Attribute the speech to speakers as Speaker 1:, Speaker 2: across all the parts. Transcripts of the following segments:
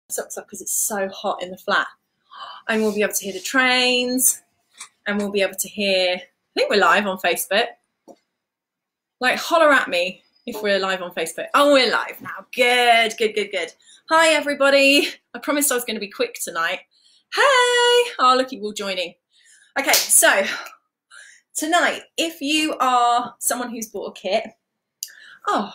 Speaker 1: socks up because it's so hot in the flat. And we'll be able to hear the trains, and we'll be able to hear, I think we're live on Facebook. Like, holler at me if we're live on Facebook. Oh, we're live now. Good, good, good, good. Hi, everybody. I promised I was going to be quick tonight. Hey! Oh, look at you all joining. Okay, so tonight, if you are someone who's bought a kit, oh,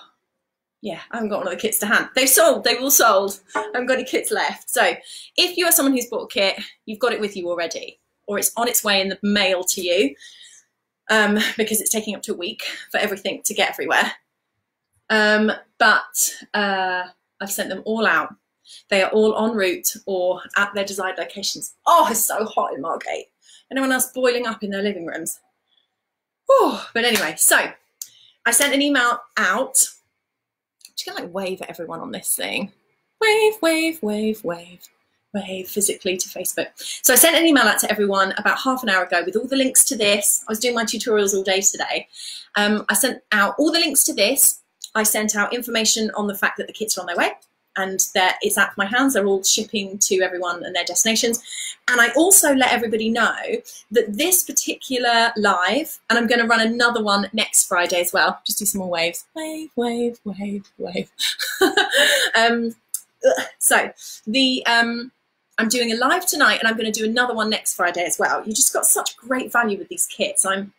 Speaker 1: yeah, I haven't got one of the kits to hand. They've sold, they've all sold. I haven't got any kits left. So if you are someone who's bought a kit, you've got it with you already, or it's on its way in the mail to you, because it's taking up to a week for everything to get everywhere. But I've sent them all out. They are all en route or at their desired locations. Oh, it's so hot in Margate. Anyone else boiling up in their living rooms? Oh, but anyway, so I sent an email out. Just gonna like wave at everyone on this thing. Wave, wave, wave, wave, wave physically to Facebook. So I sent an email out to everyone about half an hour ago with all the links to this. I was doing my tutorials all day today. I sent out all the links to this. I sent out information on the fact that the kits are on their way and that it's out of my hands. They're all shipping to everyone and their destinations. And I also let everybody know that this particular live, and I'm going to run another one next Friday as well. Just do some more waves. Wave, wave, wave, wave. So I'm doing a live tonight, and I'm going to do another one next Friday as well. You just got such great value with these kits. I'm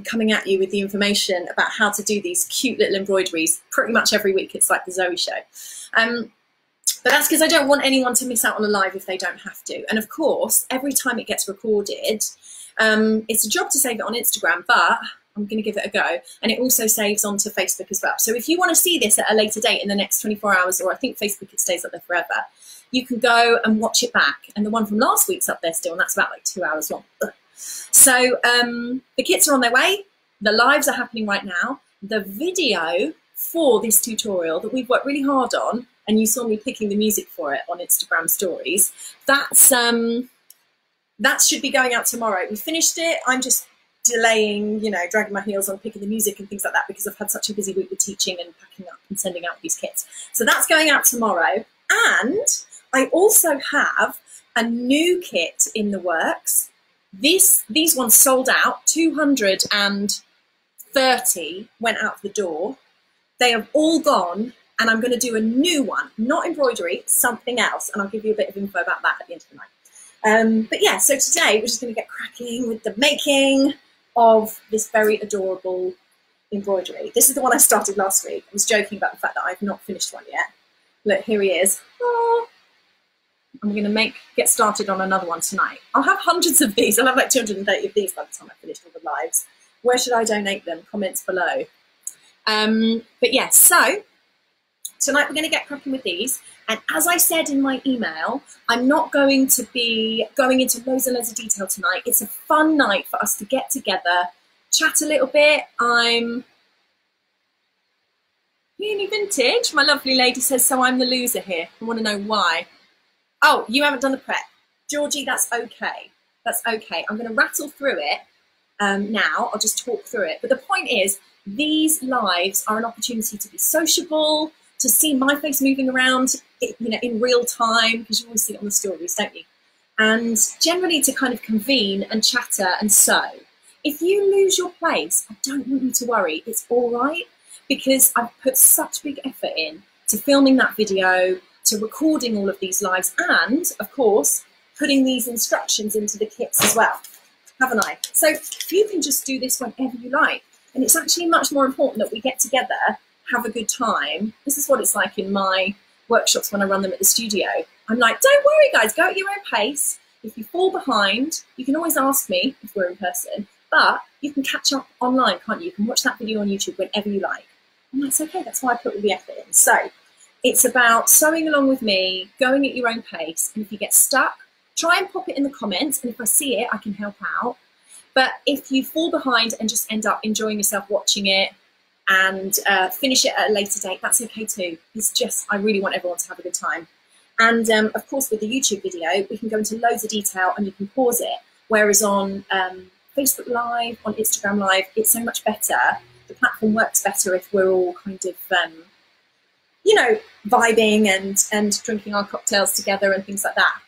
Speaker 1: coming at you with the information about how to do these cute little embroideries pretty much every week. It's like the Zoe show. But that's because I don't want anyone to miss out on a live if they don't have to. And of course, every time it gets recorded, it's a job to save it on Instagram, but I'm going to give it a go. And it also saves onto Facebook as well. So if you want to see this at a later date in the next 24 hours, or I think Facebook, it stays up there forever, you can go and watch it back. And the one from last week's up there still, and that's about like 2 hours long. So the kits are on their way. The lives are happening right now. The video for this tutorial that we've worked really hard on, and you saw me picking the music for it on Instagram stories, that should be going out tomorrow. We finished it. I'm just delaying, you know, dragging my heels on picking the music and things like that because I've had such a busy week with teaching and packing up and sending out these kits. So that's going out tomorrow. And I also have a new kit in the works. These ones sold out. 230 went out the door. They have all gone, and I'm going to do a new one, not embroidery, something else, and I'll give you a bit of info about that at the end of the night. But yeah, so today we're just going to get cracking with the making of this very adorable embroidery. This is the one I started last week. I was joking about the fact that I've not finished one yet. Look, here he is. Oh. I'm going to get started on another one tonight. I'll have hundreds of these. I'll have like 230 of these by the time I finish all the lives. Where should I donate them? Comments below. But yes, so tonight we're going to get cracking with these. And as I said in my email, I'm not going to be going into loads and loads of detail tonight. It's a fun night for us to get together, chat a little bit. I'm really vintage. My lovely lady says, so I'm the loser here. I want to know why. Oh, you haven't done the prep. Georgie, that's okay. That's okay. I'm going to rattle through it now. I'll just talk through it. But the point is, these lives are an opportunity to be sociable, to see my face moving around, you know, in real time, because you always see it on the stories, don't you? And generally to kind of convene and chatter and sew. If you lose your place, I don't want you to worry. It's all right, because I've put such big effort in to filming that video, to recording all of these lives, and of course putting these instructions into the kits as well, haven't I? So you can just do this whenever you like, and it's actually much more important that we get together, have a good time. This is what it's like in my workshops when I run them at the studio. I'm like, don't worry guys, go at your own pace. If you fall behind, you can always ask me if we're in person, but you can catch up online, can't you? You can watch that video on YouTube whenever you like, and that's okay. That's why I put all the effort in. So it's about sewing along with me, going at your own pace, and if you get stuck, try and pop it in the comments, and if I see it, I can help out. But if you fall behind and just end up enjoying yourself watching it and finish it at a later date, that's okay too. It's just, I really want everyone to have a good time. And of course, with the YouTube video, we can go into loads of detail and you can pause it. Whereas on Facebook Live, on Instagram Live, it's so much better. The platform works better if we're all kind of you know, vibing and drinking our cocktails together and things like that.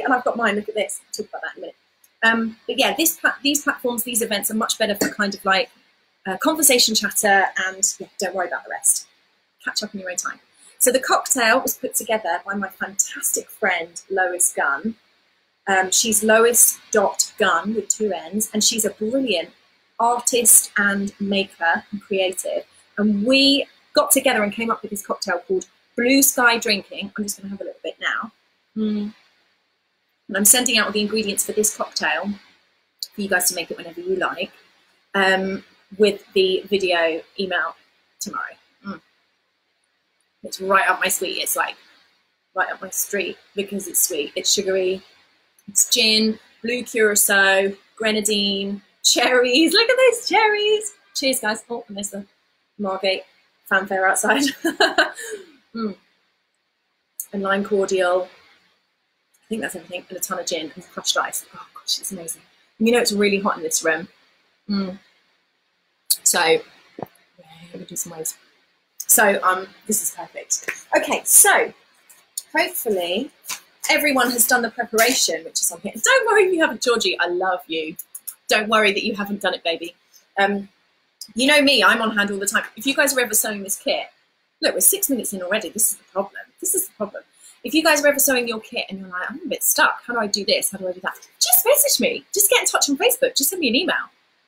Speaker 1: And I've got mine, look at this, I'll talk about that in a minute. But yeah, these platforms, these events are much better for kind of like conversation chatter, and yeah, don't worry about the rest. Catch up in your own time. So the cocktail was put together by my fantastic friend, Lois Gunn. She's Lois.Gunn with 2 N's, and she's a brilliant artist and maker and creative. And we got together and came up with this cocktail called Blue Sky Drinking. I'm just going to have a little bit now. And I'm sending out all the ingredients for this cocktail for you guys to make it whenever you like, with the video email tomorrow. It's right up my street. It's like right up my street because it's sweet. It's sugary. It's gin, blue curacao, grenadine, cherries. Look at those cherries. Cheers, guys. Oh, and there's the Margate fanfare outside. And lime cordial. I think that's everything. And a ton of gin and crushed ice. Oh, gosh, it's amazing. And you know it's really hot in this room. So, yeah, we'll do some waves. So, this is perfect. Okay, so, hopefully everyone has done the preparation, which is on here. Don't worry if you haven't, Georgie. I love you. Don't worry that you haven't done it, baby. You know me, I'm on hand all the time. If you guys are ever sewing this kit, look, we're 6 minutes in already. This is the problem. This is the problem. If you guys are ever sewing your kit and you're like, I'm a bit stuck. How do I do this? How do I do that? Just message me. Just get in touch on Facebook. Just send me an email.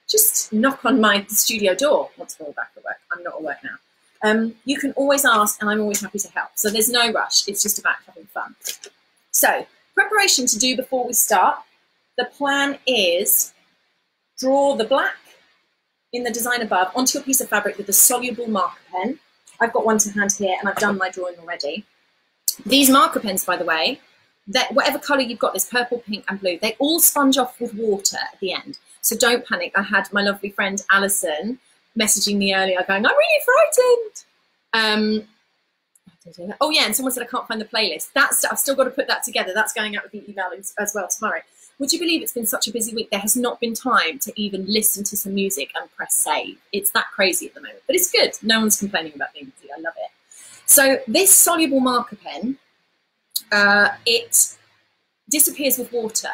Speaker 1: Just knock on my studio door once we're all back at work. I'm not at work now. You can always ask, and I'm always happy to help. So there's no rush. It's just about having fun. So, preparation to do before we start. The plan is draw the black in the design above onto a piece of fabric with a soluble marker pen. I've got one to hand here, and I've done my drawing already. These marker pens, by the way, that whatever colour you've got, this purple, pink, and blue, they all sponge off with water at the end. So don't panic. I had my lovely friend Alison messaging me earlier going, I'm really frightened. Oh yeah, and someone said I can't find the playlist. I've still got to put that together. That's going out with the email as well tomorrow. Would you believe it's been such a busy week? There has not been time to even listen to some music and press save. It's that crazy at the moment, but it's good. No one's complaining about being busy. I love it. So this soluble marker pen, it disappears with water,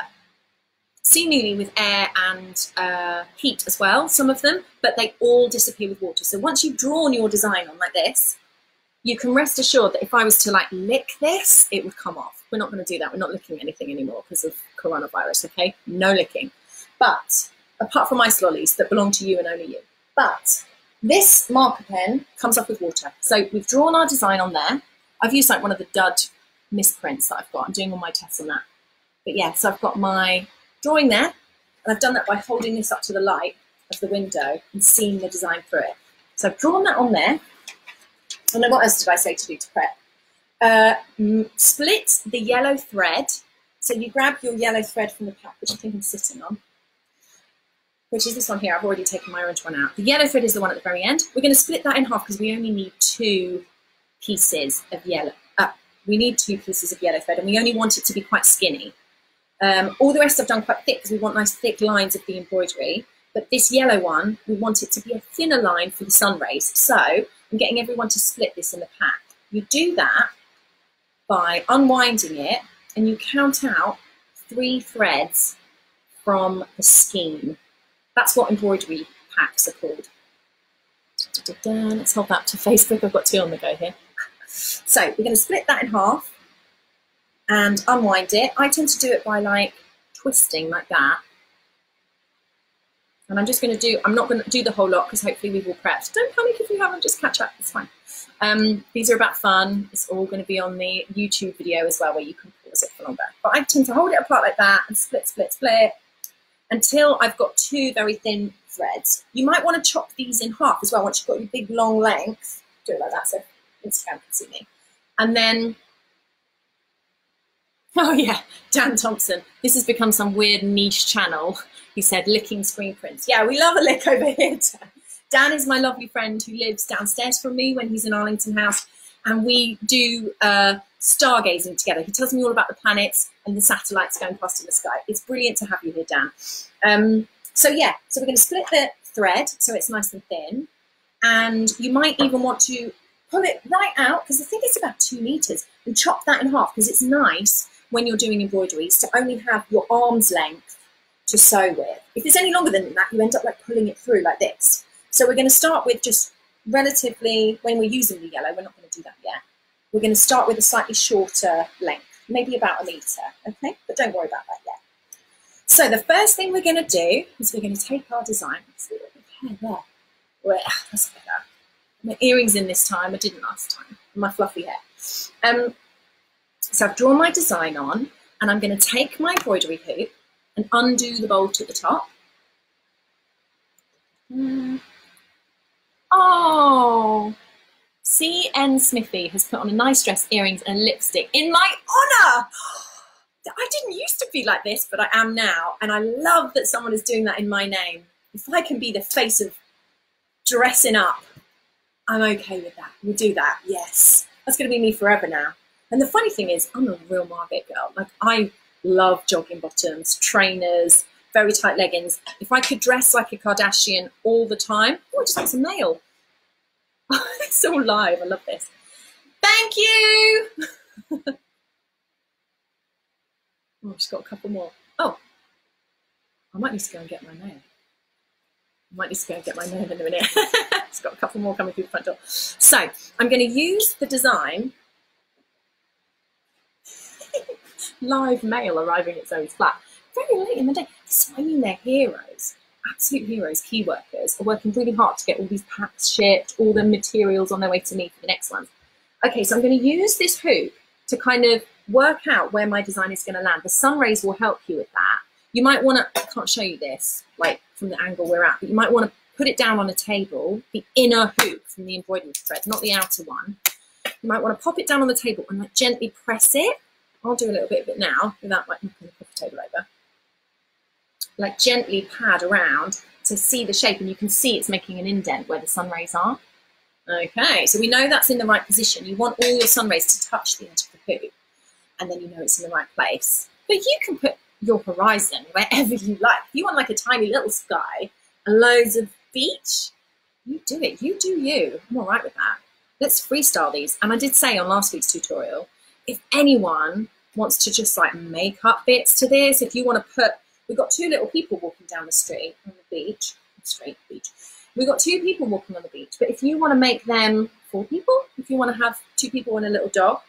Speaker 1: seemingly with air and heat as well, some of them, but they all disappear with water. So once you've drawn your design on like this, you can rest assured that if I was to like lick this, it would come off. We're not going to do that. We're not licking anything anymore because of coronavirus, okay? No licking. But apart from ice lollies that belong to you and only you. But this marker pen comes off with water. So we've drawn our design on there. I've used like one of the dud misprints that I've got. I'm doing all my tests on that. But yeah, so I've got my drawing there, and I've done that by holding this up to the light of the window and seeing the design through it. So I've drawn that on there. And then what else did I say to do to prep? Split the yellow thread. So you grab your yellow thread from the pack, which I think I'm sitting on, which is this one here. I've already taken my orange one out. The yellow thread is the one at the very end. We're going to split that in half because we only need 2 pieces of yellow. We need 2 pieces of yellow thread, and we only want it to be quite skinny. All the rest I've done quite thick because we want nice thick lines of the embroidery. But this yellow one, we want it to be a thinner line for the sun rays. So I'm getting everyone to split this in the pack. You do that by unwinding it, and you count out 3 threads from the skein. That's what embroidery packs are called. Let's hold that to Facebook. I've got 2 on the go here. So we're going to split that in half and unwind it. I tend to do it by like twisting like that. And I'm just going to do, I'm not going to do the whole lot because hopefully we've all prepped. Don't panic if you haven't, just catch up, it's fine. These are about fun. It's all going to be on the YouTube video as well where you can pause it for longer. But I tend to hold it apart like that and split, split, split until I've got 2 very thin threads. You might want to chop these in half as well once you've got your big long length. Do it like that so Instagram can see me. And then, oh yeah, Dan Thompson. This has become some weird niche channel. He said licking screen prints. Yeah, we love a lick over here, Dan. Dan is my lovely friend who lives downstairs from me when he's in Arlington House, and we do stargazing together. He tells me all about the planets and the satellites going past in the sky. It's brilliant to have you here, Dan. So yeah, so we're going to split the thread so it's nice and thin, and you might even want to pull it right out, because I think it's about 2 meters, and chop that in half, because it's nice when you're doing embroideries to only have your arm's length to sew with. If it's any longer than that, you end up like pulling it through like this. So we're going to start with just relatively, when we're using the yellow, we're not going to do that yet. We're going to start with a slightly shorter length, maybe about 1 meter, okay? But don't worry about that yet. So the first thing we're going to do is we're going to take our design. See a little bit of hair there. Well, that's better. My earrings in this time, I didn't last time. My fluffy hair. So I've drawn my design on, and I'm going to take my embroidery hoop and undo the bolt at the top. Oh, C.N. Smithy has put on a nice dress, earrings, and lipstick in my honour. I didn't used to be like this, but I am now, and I love that someone is doing that in my name. If I can be the face of dressing up, I'm okay with that. We'll do that. Yes, that's going to be me forever now. And the funny thing is, I'm a real Margate girl. Like, I love jogging bottoms, trainers, very tight leggings. If I could dress like a Kardashian all the time, oh, I just got some mail. It's all live. I love this. Thank you. Oh, I've just got a couple more. Oh, I might need to go and get my mail. I might need to go and get my mail in a minute. It's got a couple more coming through the front door. So I'm going to use the design. Live mail arriving at Zoe's flat. Very late in the day. That's what I mean, they're heroes. Absolute heroes, key workers, are working really hard to get all these packs shipped, all the materials on their way to me for the next ones. Okay, so I'm going to use this hoop to kind of work out where my design is going to land. The sun rays will help you with that. You might want to, I can't show you this, like from the angle we're at, but you might want to put it down on a table, the inner hoop from the embroidery thread, not the outer one. You might want to pop it down on the table and like gently press it. I'll do a little bit of it now without like knocking the coffee table over. Like gently pad around to see the shape, and you can see it's making an indent where the sun rays are. Okay, so we know that's in the right position. You want all your sun rays to touch the edge of the hoop, and then you know it's in the right place. But you can put your horizon wherever you like. If you want like a tiny little sky and loads of beach, you do it. You do you. I'm all right with that. Let's freestyle these. And I did say on last week's tutorial, if anyone wants to just like make up bits to this, if you want to put, we've got 2 little people walking down the street on the beach, beach. We've got 2 people walking on the beach, but if you want to make them 4 people, if you want to have 2 people and a little dog,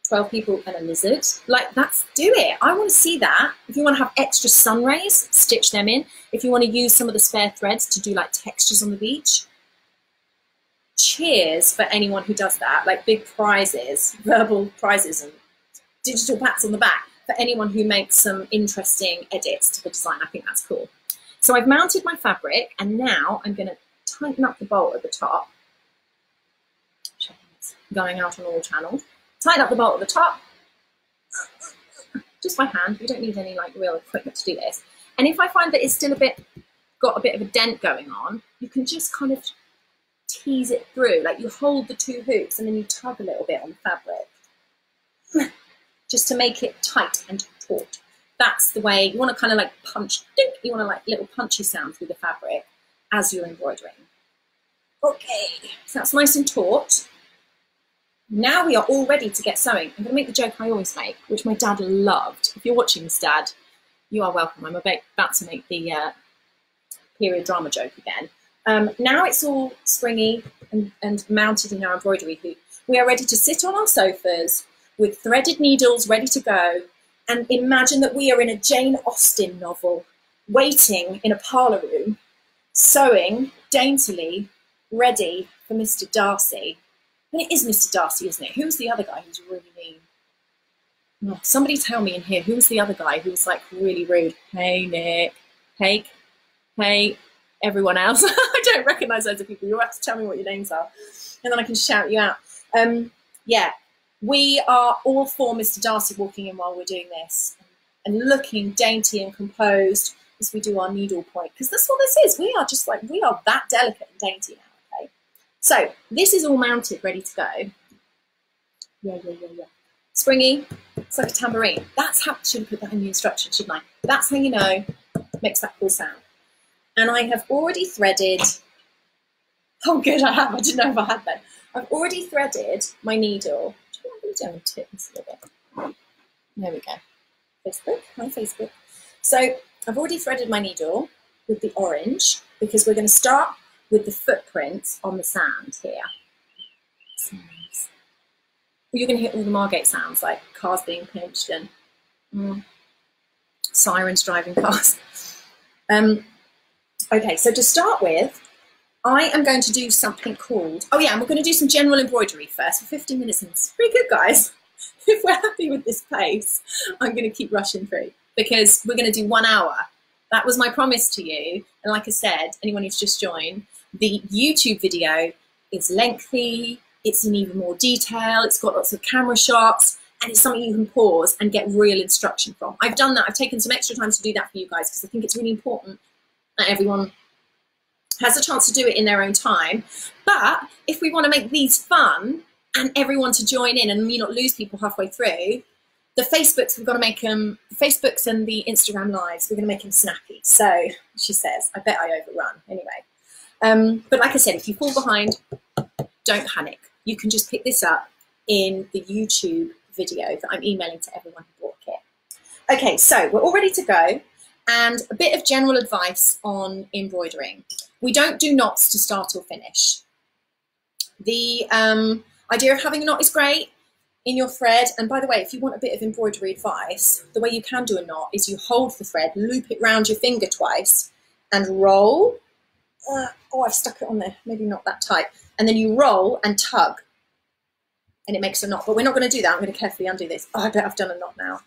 Speaker 1: 12 people and a lizard, like that's, do it. I want to see that. If you want to have extra sun rays, stitch them in. If you want to use some of the spare threads to do like textures on the beach, cheers for anyone who does that, like big prizes, verbal prizes and digital pats on the back for anyone who makes some interesting edits to the design. I think that's cool. So I've mounted my fabric, and now I'm going to tighten up the bolt at the top. Going out on all channels. Tighten up the bolt at the top. Just by hand. You don't need any like real equipment to do this. And if I find that it's still got a bit of a dent going on, you can just kind of tease it through. Like you hold the 2 hoops and then you tug a little bit on the fabric. Just to make it tight and taut. That's the way you want to kind of like punch. You want to like little punchy sounds through the fabric as you're embroidering. Okay, so that's nice and taut. Now we are all ready to get sewing. I'm going to make the joke I always make, which my dad loved. If you're watching this, Dad, you are welcome. I'm about to make the period drama joke again. Now it's all springy and mounted in our embroidery hoop. We are ready to sit on our sofas with threaded needles ready to go, and imagine that we are in a Jane Austen novel, waiting in a parlour room, sewing daintily, ready for Mr. Darcy. And it is Mr. Darcy, isn't it? Who's the other guy who's really mean? Oh, somebody tell me in here, who's the other guy who's like really rude? Hey, Nick. Hey, everyone else. I don't recognise those people. You'll have to tell me what your names are, and then I can shout you out. Yeah. We are all for Mr. Darcy walking in while we're doing this and looking dainty and composed as we do our needle point, because that's what this is. We are just like, we are that delicate and dainty now, okay? So this is all mounted, ready to go. Yeah. Springy, it's like a tambourine. That's how, should have put that in the instructions, shouldn't I? That's how you know, makes that cool sound. And I have already threaded, oh good, I have, I didn't know if I had that. I've already threaded my needle. I'm going to tip this a little bit. There we go. Facebook, my Facebook. So I've already threaded my needle with the orange because we're going to start with the footprints on the sand here. You're going to hear all the Margate sounds, like cars being pinched and sirens driving cars. Okay, so to start with, I am going to do something called, oh yeah, and we're going to do some general embroidery first for 15 minutes. And it's pretty good, guys. If we're happy with this pace, I'm going to keep rushing through because we're going to do 1 hour. That was my promise to you. And like I said, anyone who's just joined, the YouTube video is lengthy. It's in even more detail. It's got lots of camera shots and it's something you can pause and get real instruction from. I've done that. I've taken some extra time to do that for you guys because I think it's really important that everyone has a chance to do it in their own time. But if we want to make these fun and everyone to join in and me not lose people halfway through, the Facebooks, we've got to make them, the Facebooks and the Instagram lives, we're going to make them snappy. So she says, I bet I overrun anyway. But like I said, if you fall behind, don't panic. You can just pick this up in the YouTube video that I'm emailing to everyone who bought a kit. Okay, so we're all ready to go. And a bit of general advice on embroidering. We don't do knots to start or finish. The idea of having a knot is great in your thread. And by the way, if you want a bit of embroidery advice, the way you can do a knot is you hold the thread, loop it round your finger twice and roll. Oh, I've stuck it on there, maybe not that tight. And then you roll and tug and it makes a knot. But we're not going to do that. I'm going to carefully undo this. Oh, I bet I've done a knot now.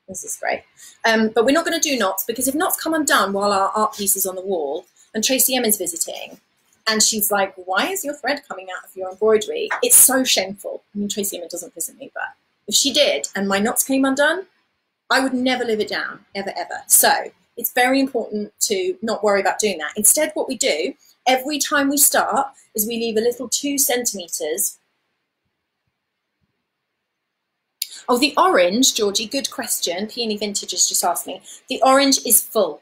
Speaker 1: This is great. But we're not going to do knots because if knots come undone while our art piece is on the wall and Tracy Emmons visiting and she's like, why is your thread coming out of your embroidery? It's so shameful. I mean, Tracy Emmons doesn't visit me, but if she did and my knots came undone, I would never live it down, ever, ever. So it's very important to not worry about doing that. Instead, what we do every time we start is we leave a little 2 centimeters. Oh, the orange, Georgie, good question. Peony Vintage has just asked me. The orange is full.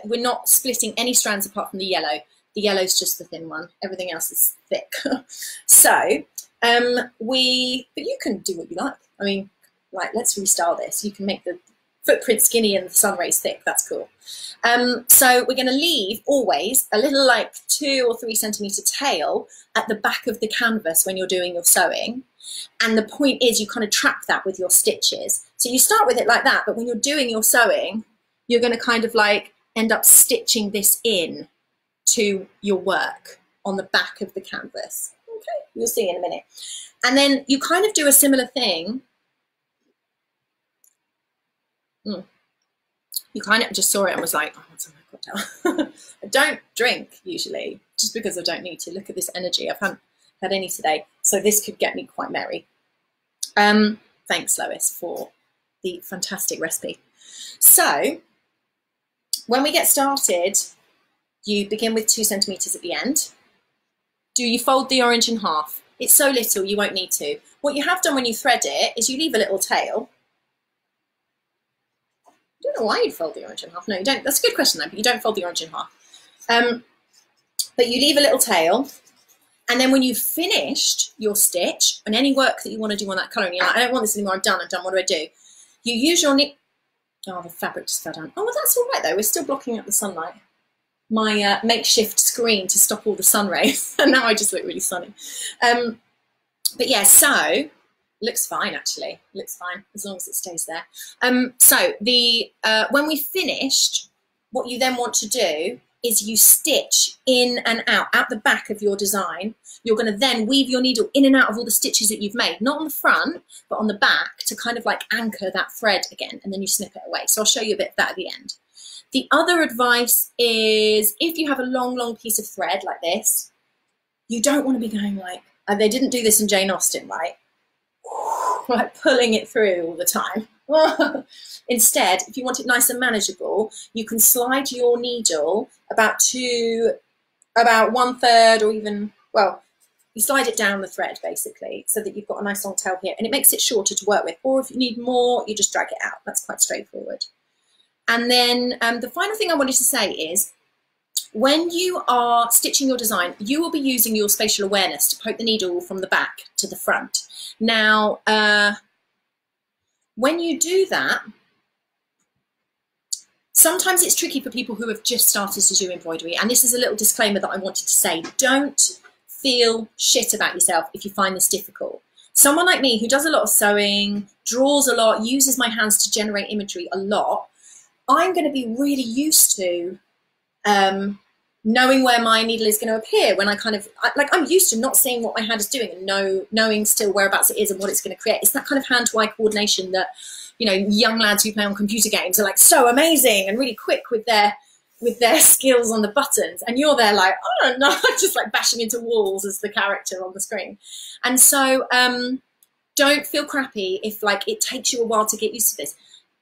Speaker 1: We're not splitting any strands apart from the yellow. The yellow's just the thin one. Everything else is thick. So, but you can do what you like. I mean, like, let's restyle this. You can make the footprint skinny and the sun rays thick. That's cool. So we're going to leave always a little like 2 or 3 centimeter tail at the back of the canvas when you're doing your sewing. And the point is you kind of trap that with your stitches. So you start with it like that, but when you're doing your sewing, you're going to kind of like end up stitching this in to your work on the back of the canvas. Okay, you'll see in a minute. And then you kind of do a similar thing. You kind of just saw it and was like, oh, what's in my cocktail? I don't drink usually, just because I don't need to. Look at this energy. I haven't had any today, so this could get me quite merry. Thanks, Lois, for the fantastic recipe. So when we get started, you begin with 2 centimeters at the end. Do you fold the orange in half? It's so little you won't need to. What you have done when you thread it is you leave a little tail. I don't know why you'd fold the orange in half. No, you don't. That's a good question though, but you don't fold the orange in half. But you leave a little tail. And then when you've finished your stitch and any work that you want to do on that colour, and you're like, I don't want this anymore, I'm done, what do I do? You use your oh, the fabric just fell down. Oh, well, that's all right though. We're still blocking up the sunlight. My makeshift screen to stop all the sun rays. And now I just look really sunny. But yeah, so looks fine actually. Looks fine as long as it stays there. So when we finished, what you then want to do is you stitch in and out the back of your design. You're going to then weave your needle in and out of all the stitches that you've made, not on the front, but on the back to kind of like anchor that thread again, and then you snip it away. So I'll show you a bit of that at the end. The other advice is if you have a long, long piece of thread like this, you don't want to be going like, they didn't do this in Jane Austen, right? Like pulling it through all the time. Instead, if you want it nice and manageable, you can slide your needle about 1/3 or even, well, you slide it down the thread basically so that you've got a nice long tail here and it makes it shorter to work with. Or if you need more, you just drag it out. That's quite straightforward. And then the final thing I wanted to say is When you are stitching your design, you will be using your spatial awareness to poke the needle from the back to the front. Now, when you do that, sometimes it's tricky for people who have just started to do embroidery. And this is a little disclaimer that I wanted to say. Don't feel shit about yourself if you find this difficult. Someone like me who does a lot of sewing, draws a lot, uses my hands to generate imagery a lot, I'm going to be really used to knowing where my needle is going to appear when I I'm used to not seeing what my hand is doing and knowing still whereabouts it is and what it's going to create. It's that kind of hand-to-eye coordination that, you know, young lads who play on computer games are like so amazing and really quick with their skills on the buttons, and you're there like, I don't know, just like bashing into walls as the character on the screen. And so don't feel crappy if like it takes you a while to get used to this.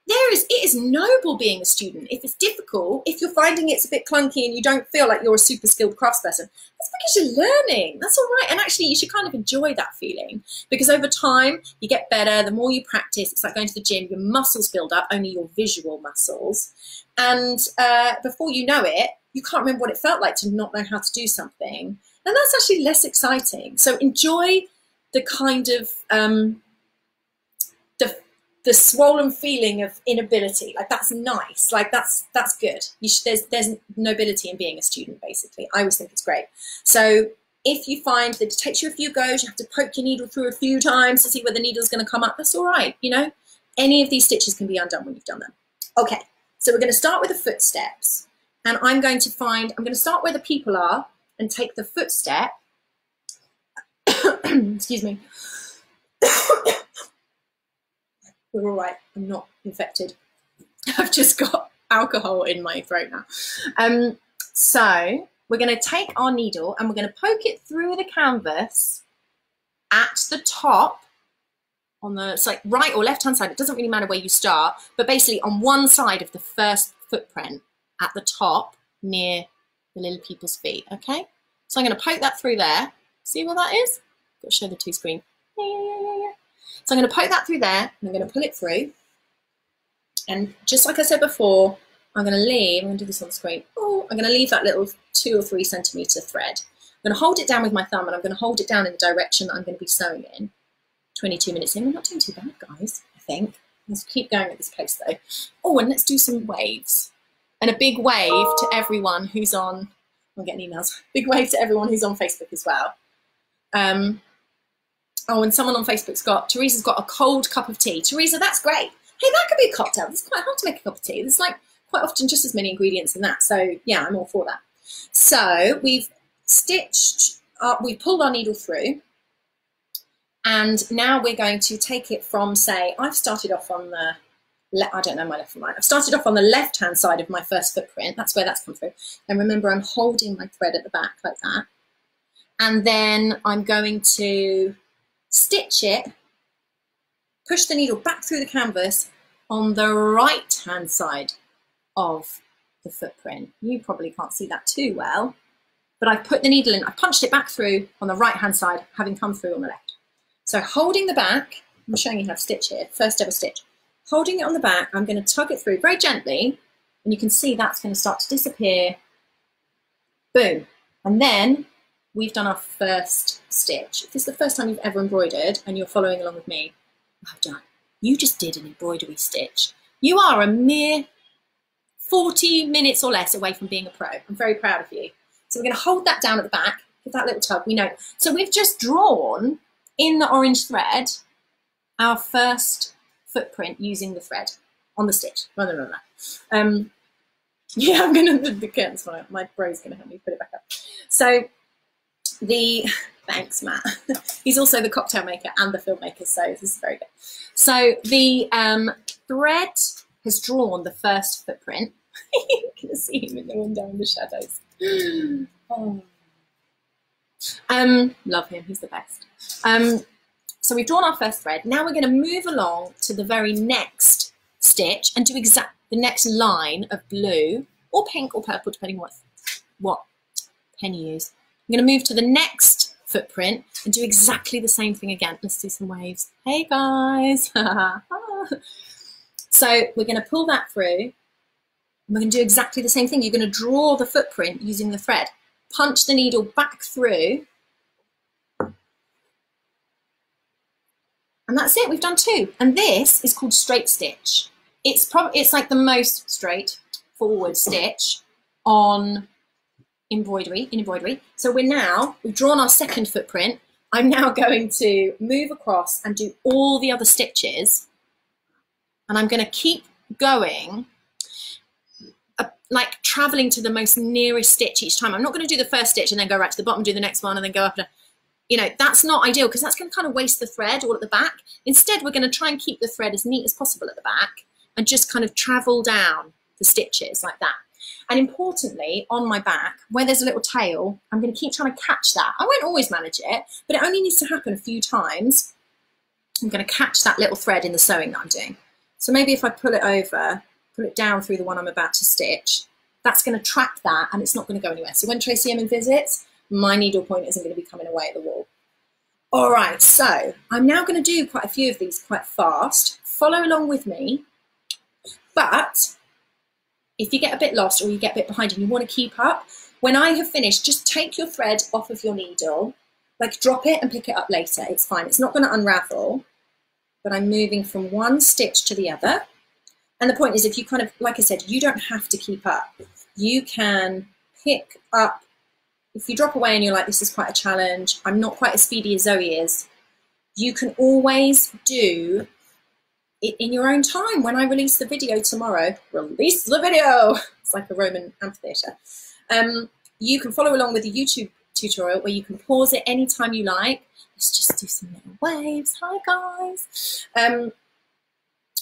Speaker 1: It is noble being a student. If it's difficult, if you're finding it's a bit clunky and you don't feel like you're a super skilled craftsperson, that's because you're learning. That's all right. And actually, you should kind of enjoy that feeling, because over time, you get better. The more you practice, it's like going to the gym. Your muscles build up, only your visual muscles. And before you know it, you can't remember what it felt like to not know how to do something. And that's actually less exciting. So enjoy the kind of the swollen feeling of inability. Like, that's nice. Like, that's good. There's nobility in being a student, basically. I always think it's great. So if you find that it takes you a few goes, you have to poke your needle through a few times to see where the needle's going to come up, that's all right. You know, any of these stitches can be undone when you've done them. Okay, so we're going to start with the footsteps, and I'm going to start where the people are and take the footstep. Excuse me. We're all right. I'm not infected. I've just got alcohol in my throat now. So we're going to take our needle and we're going to poke it through the canvas at the top on the, it's like right or left hand side. It doesn't really matter where you start, but basically on one side of the first footprint at the top near the little people's feet. Okay. So I'm going to poke that through there. See what that is? Got to show the two screen. Yeah. So I'm going to poke that through there, and I'm going to pull it through. And just like I said before, I'm going to do this on the screen. Oh, I'm going to leave that little 2 or 3 centimetre thread. I'm going to hold it down with my thumb, and I'm going to hold it down in the direction that I'm going to be sewing in. 22 minutes in. We're not doing too bad, guys, I think. Let's keep going at this pace, though. Oh, and let's do some waves. And a big wave to everyone who's on, I'm getting emails. Big wave to everyone who's on Facebook as well. Oh, and someone on Facebook's Teresa's got a cold cup of tea. Teresa, that's great. Hey, that could be a cocktail. It's quite hard to make a cup of tea. There's like quite often just as many ingredients in that. So yeah, I'm all for that. So we've stitched, we've pulled our needle through, and now we're going to take it from, say, I've started off on the, I don't know my left and right. I've started off on the left-hand side of my first footprint. That's where that's come through. And remember, I'm holding my thread at the back like that. And then I'm going to stitch it, push the needle back through the canvas on the right hand side of the footprint. You probably can't see that too well, but I've put the needle in, I've punched it back through on the right hand side, having come through on the left. So holding the back, I'm showing you how to stitch here, first ever stitch. Holding it on the back, I'm going to tug it through very gently, and you can see that's going to start to disappear. Boom. And then we've done our first stitch. If this is the first time you've ever embroidered and you're following along with me, well done. You just did an embroidery stitch. You are a mere 40 minutes or less away from being a pro. I'm very proud of you. So we're going to hold that down at the back, give that little tug, we know. So we've just drawn in the orange thread our first footprint using the thread on the stitch. Yeah, I'm going to, the curtains, my bro's going to help me put it back up. So thanks, Matt. He's also the cocktail maker and the filmmaker, so this is very good. So the thread has drawn the first footprint. You can see him in the window in the shadows. Oh. Love him, he's the best. So we've drawn our first thread. Now we're going to move along to the very next stitch and do the next line of blue or pink or purple, depending what pen you use. I'm going to move to the next footprint and do exactly the same thing again. Let's do some waves. Hey guys. So we're going to pull that through, And we're going to do exactly the same thing. You're going to draw the footprint using the thread. Punch the needle back through. And that's it, we've done 2. And this is called straight stitch. It's like the most straightforward stitch on embroidery. So we've drawn our second footprint. I'm now going to move across and do all the other stitches. And I'm going to keep going, like traveling to the most nearest stitch each time. I'm not going to do the first stitch and then go right to the bottom, do the next one and then go up. You know, that's not ideal because that's going to kind of waste the thread all at the back. Instead, we're going to try and keep the thread as neat as possible at the back and just kind of travel down the stitches like that. And importantly, on my back, where there's a little tail, I'm going to keep trying to catch that. I won't always manage it, but it only needs to happen a few times. I'm going to catch that little thread in the sewing that I'm doing. So maybe if I pull it over, pull it down through the one I'm about to stitch, that's going to track that and it's not going to go anywhere. So when Tracy Emin visits, my needle point isn't going to be coming away at the wall. All right, so I'm now going to do quite a few of these quite fast. Follow along with me, but if you get a bit lost or you get a bit behind and you want to keep up, when I have finished, just take your thread off of your needle, like drop it and pick it up later. It's fine, it's not going to unravel, but I'm moving from one stitch to the other. And the point is, if you kind of, like I said, you don't have to keep up. You can pick up. If you drop away and you're like, this is quite a challenge, I'm not quite as speedy as Zoe is, you can always do it in your own time. When I release the video tomorrow, release the video, it's like a Roman amphitheatre. You can follow along with the YouTube tutorial where you can pause it anytime you like. Let's just do some little waves. Hi guys.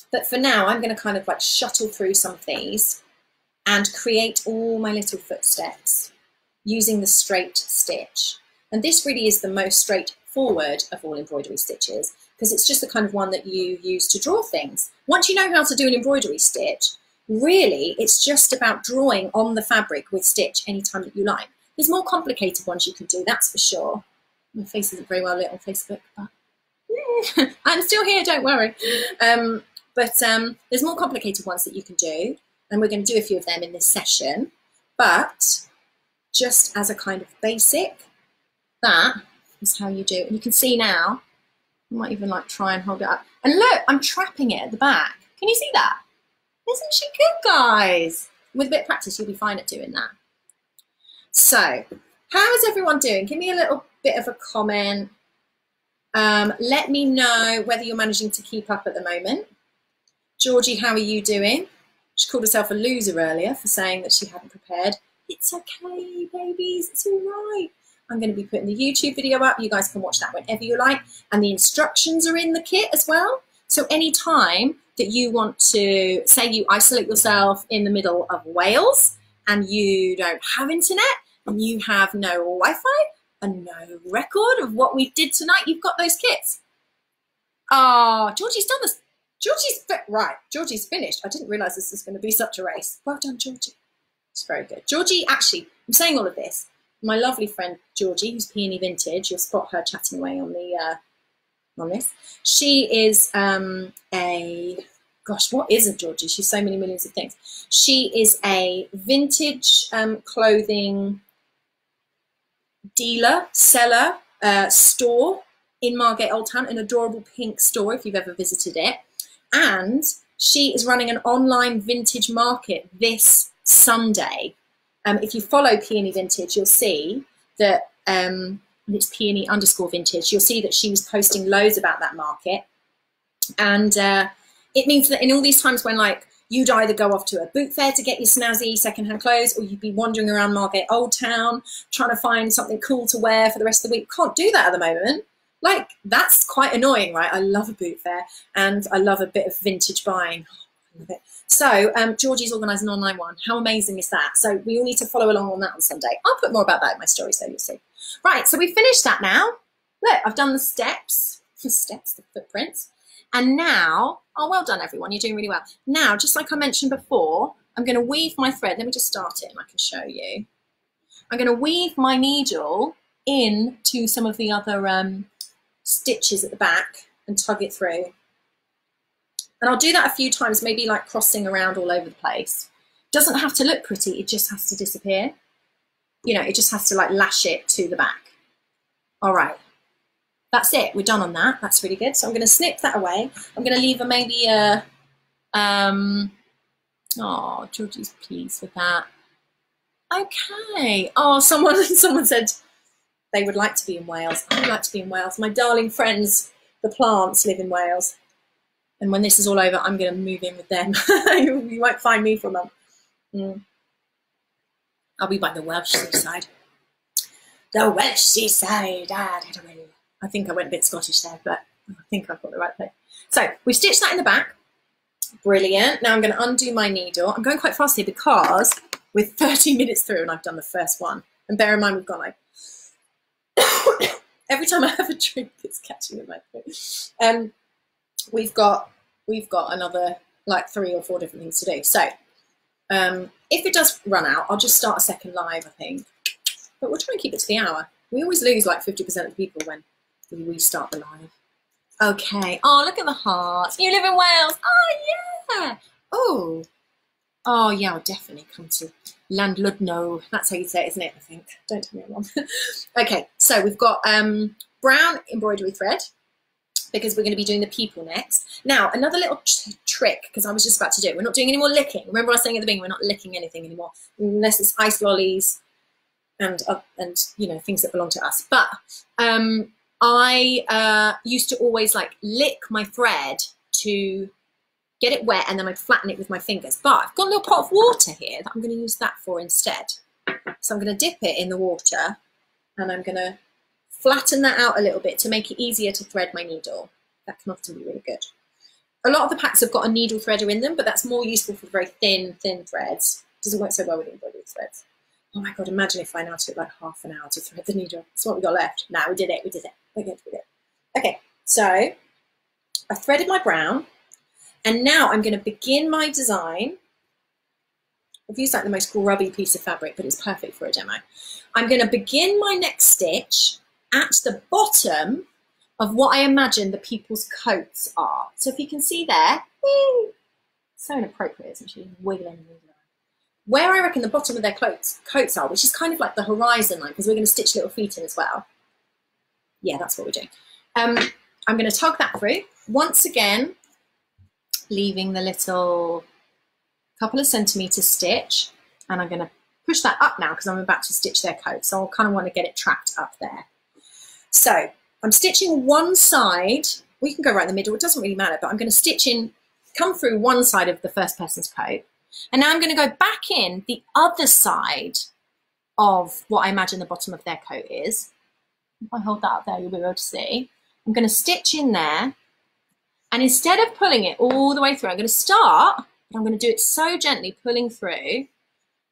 Speaker 1: But for now, I'm going to kind of like shuttle through some of these and create all my little footsteps using the straight stitch. And this really is the most straightforward of all embroidery stitches because it's just the kind of one that you use to draw things. Once you know how to do an embroidery stitch, really it's just about drawing on the fabric with stitch anytime that you like. There's more complicated ones you can do, that's for sure. My face isn't very well lit on Facebook, but I'm still here, don't worry. There's more complicated ones that you can do, and we're going to do a few of them in this session. But just as a kind of basic, that is how you do it. And you can see now, I might even like try and hold it up. And look, I'm trapping it at the back. Can you see that? Isn't she good, guys? With a bit of practice, you'll be fine at doing that. So, how is everyone doing? Give me a little bit of a comment. Let me know whether you're managing to keep up at the moment. Georgie, how are you doing? She called herself a loser earlier for saying that she hadn't prepared. It's okay, babies, it's all right. I'm going to be putting the YouTube video up. You guys can watch that whenever you like. And the instructions are in the kit as well. So any time that you want to, say you isolate yourself in the middle of Wales and you don't have internet and you have no Wi-Fi and no record of what we did tonight, you've got those kits. Oh, Georgie's done this. Georgie's finished. I didn't realise this was going to be such a race. Well done, Georgie. It's very good. Georgie, actually, I'm saying all of this. My lovely friend Georgie, who's Peony Vintage, you'll spot her chatting away on the on this. She is gosh, what isn't Georgie? She's so many millions of things. She is a vintage clothing dealer, seller, store in Margate Old Town, an adorable pink store if you've ever visited it. And she is running an online vintage market this Sunday. If you follow Peony Vintage, you'll see that it's Peony_vintage. You'll see that she was posting loads about that market. And it means that in all these times when like you'd either go off to a boot fair to get your snazzy secondhand clothes, or you'd be wandering around Margate Old Town trying to find something cool to wear for the rest of the week. Can't do that at the moment. Like, that's quite annoying, right? I love a boot fair and I love a bit of vintage buying. I love it. So Georgie's organised an online one. How amazing is that? So we all need to follow along on that on Sunday. I'll put more about that in my story, so you'll see. Right, so we finished that now. Look, I've done the steps, the footprints. And now, oh, well done, everyone. You're doing really well. Now, just like I mentioned before, I'm going to weave my thread. Let me just start it and I can show you. I'm going to weave my needle into some of the other stitches at the back and tug it through. And I'll do that a few times, maybe like crossing around all over the place. Doesn't have to look pretty, it just has to disappear. You know, it just has to like lash it to the back. All right, that's it, we're done on that. That's really good. So I'm gonna snip that away. I'm gonna leave a maybe a, oh, Georgie's pleased with that. Okay, oh, someone said they would like to be in Wales. I would like to be in Wales. My darling friends, the plants, live in Wales. And when this is all over, I'm going to move in with them. You won't find me for a month. I'll be by the Welsh seaside. The Welsh seaside. I think I went a bit Scottish there, but I think I've got the right place. So we've stitched that in the back. Brilliant. Now I'm going to undo my needle. I'm going quite fast here because we're 30 minutes through and I've done the first one. And bear in mind, we've got like... Every time I have a drink, it's catching in my throat. We've got another like 3 or 4 different things to do. So if it does run out, I'll just start a second live, I think. But we'll try and keep it to the hour. We always lose like 50% of the people when we restart the live. Okay. Oh, look at the hearts. You live in Wales. Oh, yeah. Oh, yeah, I'll definitely come to Llandudno. That's how you say it, isn't it? I think. Don't tell me I'm wrong. Okay, so we've got brown embroidery thread because we're going to be doing the people next. Now, another little trick, because I was just about to do it. We're not doing any more licking. Remember I was saying at the beginning, we're not licking anything anymore, unless it's ice lollies and you know, things that belong to us. But I used to always like lick my thread to get it wet, and then I'd flatten it with my fingers. But I've got a little pot of water here that I'm going to use that for instead. So I'm going to dip it in the water, and I'm going to flatten that out a little bit to make it easier to thread my needle. That can often be really good. A lot of the packs have got a needle threader in them, but that's more useful for very thin threads. It doesn't work so well with embroidery threads. Oh my God, imagine if I now took like half an hour to thread the needle. That's what we got left. No, we did it. We're good. Okay, so I threaded my brown. And now I'm going to begin my design. I've used like the most grubby piece of fabric, but it's perfect for a demo. I'm going to begin my next stitch at the bottom of what I imagine the people's coats are. So if you can see there, whee, so inappropriate, isn't she? Wiggling. Where I reckon the bottom of their coats are, which is kind of like the horizon line, because we're going to stitch little feet in as well. Yeah, that's what we're doing. I'm going to tug that through. Once again, leaving the little couple of centimetre stitch, and I'm going to push that up now because I'm about to stitch their coat, so I'll kind of want to get it trapped up there. So I'm stitching one side, we can go right in the middle, it doesn't really matter, but I'm going to stitch in, come through one side of the first person's coat, and now I'm going to go back in the other side of what I imagine the bottom of their coat is. If I hold that up there, you'll be able to see. I'm going to stitch in there. And instead of pulling it all the way through, I'm going to start, but I'm going to do it so gently, pulling through,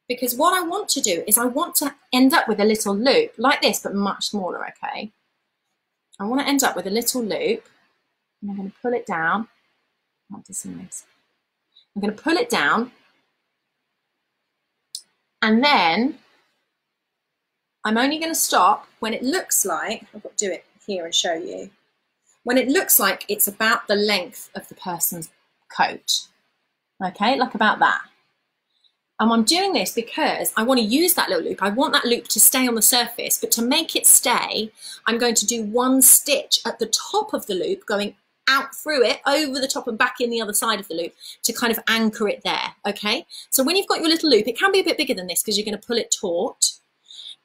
Speaker 1: because what I want to do is I want to end up with a little loop like this, but much smaller, okay? I want to end up with a little loop, and I'm going to pull it down. I'm going to pull it down, and then I'm only going to stop when it looks like, I've got to do it here and show you, when it looks like it's about the length of the person's coat, okay, like about that. And I'm doing this because I want to use that little loop. I want that loop to stay on the surface, but to make it stay, I'm going to do one stitch at the top of the loop, going out through it, over the top and back in the other side of the loop to kind of anchor it there, okay? So when you've got your little loop, it can be a bit bigger than this because you're going to pull it taut,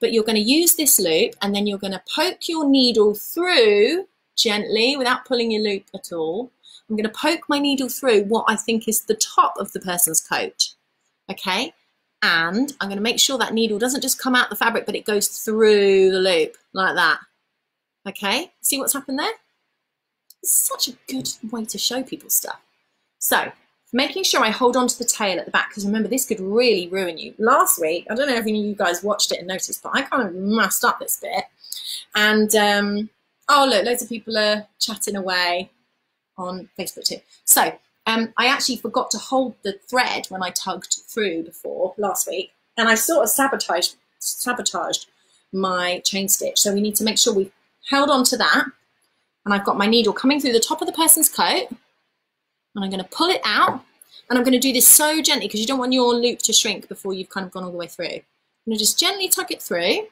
Speaker 1: but you're going to use this loop and then you're going to poke your needle through gently without pulling your loop at all. I'm going to poke my needle through what I think is the top of the person's coat, okay? And I'm going to make sure that needle doesn't just come out the fabric, but it goes through the loop like that, okay? See what's happened there? It's such a good way to show people stuff. So making sure I hold on to the tail at the back, because remember, this could really ruin you. Last week, I don't know if any of you guys watched it and noticed, but I kind of messed up this bit. And oh, look, loads of people are chatting away on Facebook too. So I actually forgot to hold the thread when I tugged through before last week, and I sort of sabotaged my chain stitch. So we need to make sure we've held on to that, and I've got my needle coming through the top of the person's coat, and I'm going to pull it out, And I'm going to do this so gently because you don't want your loop to shrink before you've kind of gone all the way through. I'm going to just gently tug it through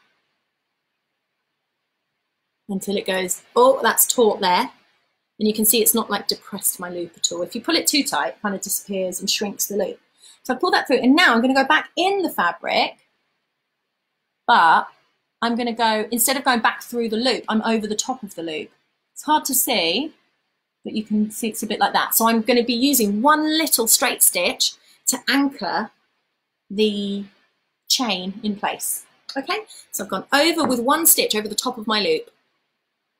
Speaker 1: until it goes, oh, that's taut there. And you can see it's not like depressed my loop at all. If you pull it too tight, it kind of disappears and shrinks the loop. So I pull that through, and now I'm going to go back in the fabric, but I'm going to go, instead of going back through the loop, I'm over the top of the loop. It's hard to see, but you can see it's a bit like that. So I'm going to be using one little straight stitch to anchor the chain in place. Okay, so I've gone over with one stitch over the top of my loop,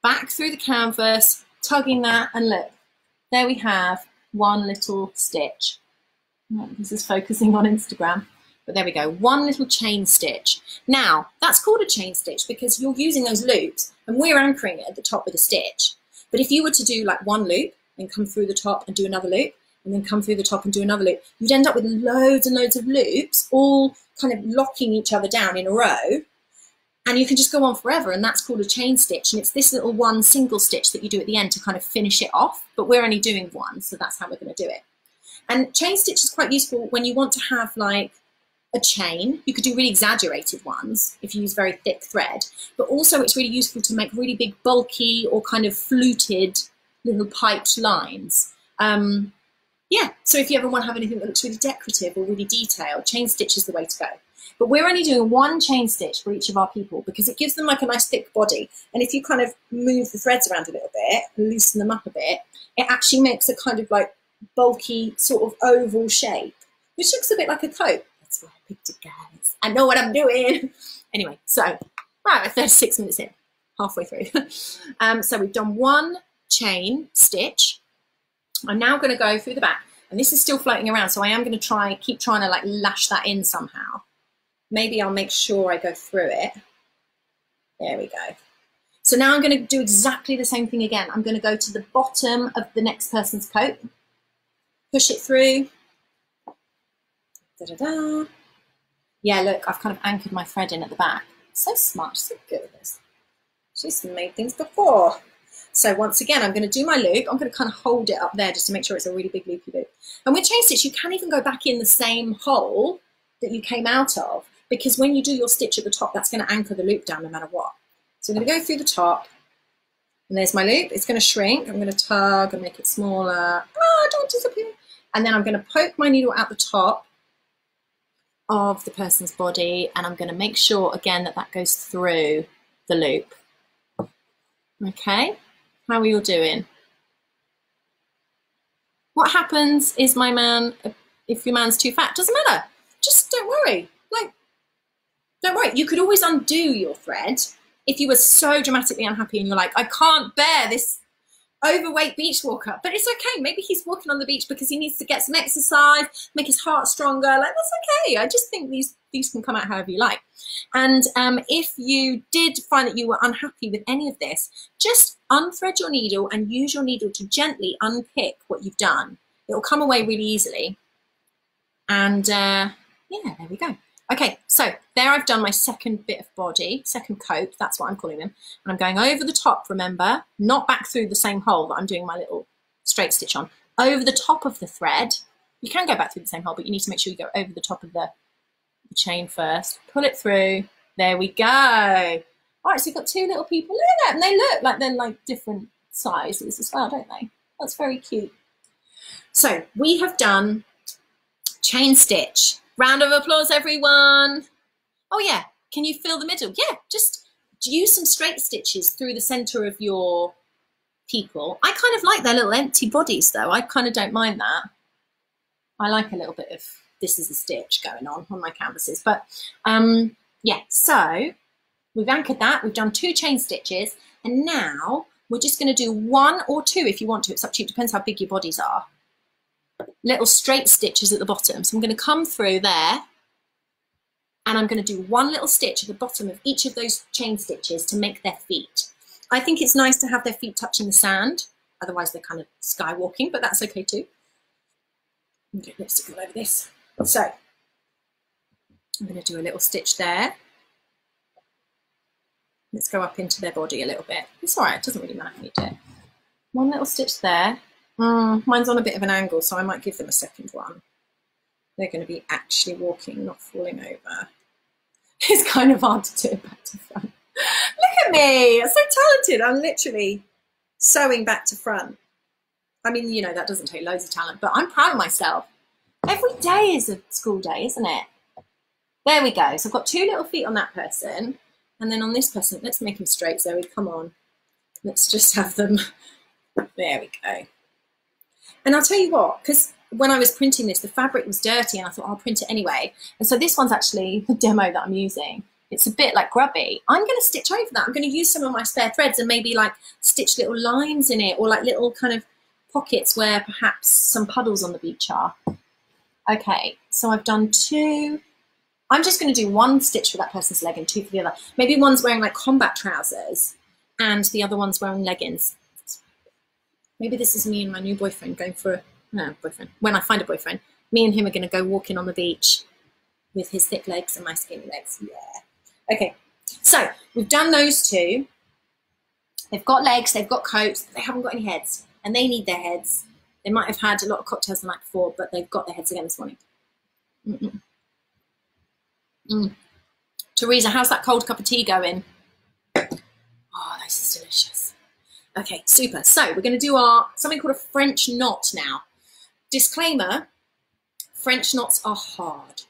Speaker 1: back through the canvas, tugging that, and look, there we have one little stitch. Oh, this is focusing on Instagram, but there we go, one little chain stitch. Now, that's called a chain stitch because you're using those loops and we're anchoring it at the top with a stitch. But if you were to do like one loop and come through the top and do another loop, and then come through the top and do another loop, you'd end up with loads and loads of loops, all kind of locking each other down in a row. And you can just go on forever, and that's called a chain stitch. And it's this little one single stitch that you do at the end to kind of finish it off, but we're only doing one, so that's how we're going to do it. And chain stitch is quite useful when you want to have like a chain. You could do really exaggerated ones if you use very thick thread, but also it's really useful to make really big, bulky or kind of fluted little piped lines. Yeah, so if you ever want to have anything that looks really decorative or really detailed, chain stitch is the way to go. But we're only doing one chain stitch for each of our people because it gives them like a nice thick body. And if you kind of move the threads around a little bit and loosen them up a bit, it actually makes a kind of like bulky sort of oval shape, which looks a bit like a coat. That's why I picked it, guys. I know what I'm doing. Anyway, so, right, we're 36 minutes in, halfway through. So we've done one chain stitch. I'm now going to go through the back, and this is still floating around, so I am going to keep trying to like lash that in somehow. Maybe I'll make sure I go through it. There we go. So now I'm going to do exactly the same thing again. I'm going to go to the bottom of the next person's coat, push it through. Da-da-da. Yeah, look, I've kind of anchored my thread in at the back. So smart, she's so good at this. She's made things before. So once again, I'm going to do my loop. I'm going to kind of hold it up there just to make sure it's a really big loopy loop. And with chain stitch, you can even go back in the same hole that you came out of, because when you do your stitch at the top, that's going to anchor the loop down no matter what. So I'm going to go through the top, and there's my loop. It's going to shrink. I'm going to tug and make it smaller. Ah, don't disappear. And then I'm going to poke my needle out the top of the person's body, and I'm going to make sure again that that goes through the loop. Okay, how are you all doing? What happens is, my man, if your man's too fat, doesn't matter. Just don't worry. Like, don't worry. You could always undo your thread if you were so dramatically unhappy and you're like, I can't bear this overweight beach walker. But it's okay. Maybe he's walking on the beach because he needs to get some exercise, make his heart stronger. Like, that's okay. I just think these can come out however you like. And if you did find that you were unhappy with any of this, just unthread your needle and use your needle to gently unpick what you've done. It will come away really easily. And yeah, there we go. Okay, so there I've done my second bit of body, second coat, that's what I'm calling them. And I'm going over the top, remember, not back through the same hole that I'm doing my little straight stitch on. Over the top of the thread. You can go back through the same hole, but you need to make sure you go over the top of the chain first. Pull it through. There we go. All right, so you've got two little people. Look at that, and they look like they're like different sizes as well, don't they? That's very cute. So we have done chain stitch. Round of applause, everyone. Oh yeah, can you feel the middle? Yeah, just use some straight stitches through the center of your people. I kind of like their little empty bodies though. I kind of don't mind that. I like a little bit of this is a stitch going on my canvases. But yeah, so we've anchored that. We've done 2 chain stitches. And now we're just going to do 1 or 2 if you want to. It's up to you. It depends how big your bodies are. Little straight stitches at the bottom. So I'm going to come through there and I'm going to do 1 little stitch at the bottom of each of those chain stitches to make their feet. I think it's nice to have their feet touching the sand, otherwise they're kind of skywalking, but that's okay too. Okay, lipstick all over this. So I'm going to do a little stitch there. Let's go up into their body a little bit. It's all right, it doesn't really matter if you do it. 1 little stitch there. Mine's on a bit of an angle, so I might give them a second one. They're going to be actually walking, not falling over. It's kind of hard to do it back to front. Look at me, I'm so talented. I'm literally sewing back to front. I mean, you know, that doesn't take loads of talent, but I'm proud of myself. Every day is a school day, isn't it? There we go. So I've got 2 little feet on that person. And then on this person, let's make them straight, Zoe, come on. Let's just have them, there we go. And I'll tell you what, because when I was printing this, the fabric was dirty and I thought I'll print it anyway. And so this one's actually the demo that I'm using. It's a bit like grubby. I'm going to stitch over that. I'm going to use some of my spare threads and maybe like stitch little lines in it or like little kind of pockets where perhaps some puddles on the beach are. Okay, so I've done 2. I'm just going to do 1 stitch for that person's leg and 2 for the other. Maybe one's wearing like combat trousers and the other one's wearing leggings. Maybe this is me and my new boyfriend going for boyfriend. When I find a boyfriend, me and him are going to go walking on the beach with his thick legs and my skinny legs. Yeah. Okay, so we've done those 2. They've got legs, they've got coats, but they haven't got any heads, and they need their heads. They might have had a lot of cocktails the night before, but they've got their heads again this morning. Teresa, how's that cold cup of tea going? Oh, this is delicious. Okay, super. So we're going to do something called a French knot now. Disclaimer, French knots are hard.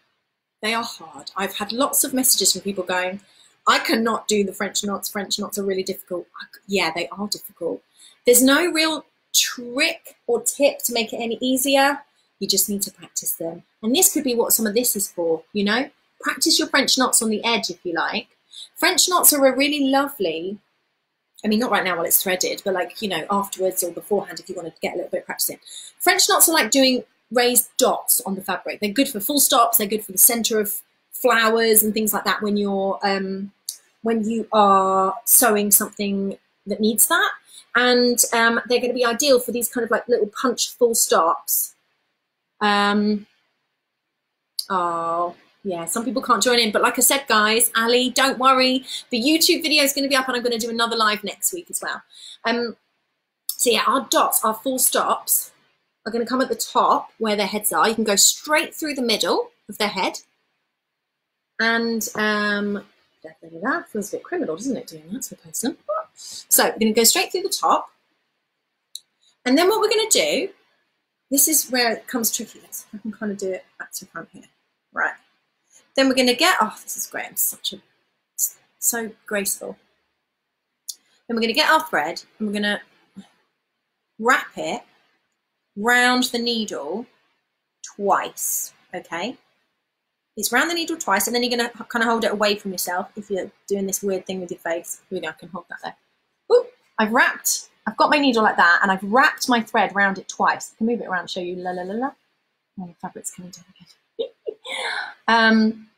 Speaker 1: They are hard. I've had lots of messages from people going, I cannot do the French knots. French knots are really difficult. Yeah, they are difficult. There's no real trick or tip to make it any easier. You just need to practice them. And this could be what some of this is for, you know? Practice your French knots on the edge if you like. French knots are a really lovely, I mean, not right now while it's threaded, but like, you know, afterwards or beforehand if you want to get a little bit of practice in. French knots are like doing raised dots on the fabric. They're good for full stops. They're good for the center of flowers and things like that when you're when you are sewing something that needs that. And they're going to be ideal for these kind of like little punched full stops. Oh, yeah, some people can't join in. But like I said, guys, Ali, don't worry. The YouTube video is going to be up and I'm going to do another live next week as well. So yeah, our dots, our full stops are going to come at the top where their heads are. You can go straight through the middle of their head. And that feels a bit criminal, doesn't it, doing that to a person? So we're going to go straight through the top. And then what we're going to do, this is where it becomes tricky. Let's see if I can kind of do it back to front here. Right. Then we're going to get, oh, this is great. I'm so graceful. Then we're going to get our thread and we're going to wrap it round the needle twice, okay? It's round the needle twice, and then you're going to kind of hold it away from yourself if you're doing this weird thing with your face. Here we go, I can hold that there. Ooh, I've got my needle like that, and I've wrapped my thread round it twice. I can move it around and show you, la la la la. Oh, the fabric's coming down again.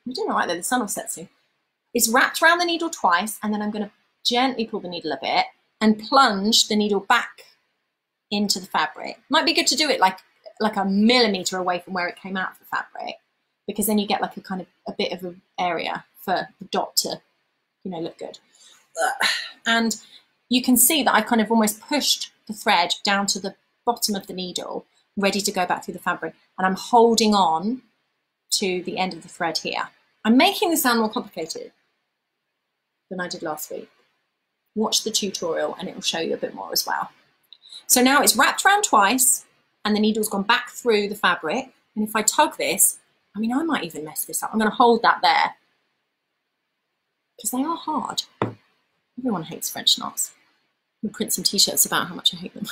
Speaker 1: We're doing all right there, the sun will set soon. It's wrapped around the needle twice, and then I'm going to gently pull the needle a bit and plunge the needle back into the fabric. Might be good to do it like a millimetre away from where it came out of the fabric, because then you get like a bit of an area for the dot to, you know, look good. And you can see that I kind of almost pushed the thread down to the bottom of the needle, ready to go back through the fabric, and I'm holding on to the end of the thread here. I'm making this sound more complicated than I did last week. Watch the tutorial and it will show you a bit more as well. So now it's wrapped around twice and the needle's gone back through the fabric. And if I tug this, I mean, I might even mess this up. I'm going to hold that there because they are hard. Everyone hates French knots. We'll print some t-shirts about how much I hate them.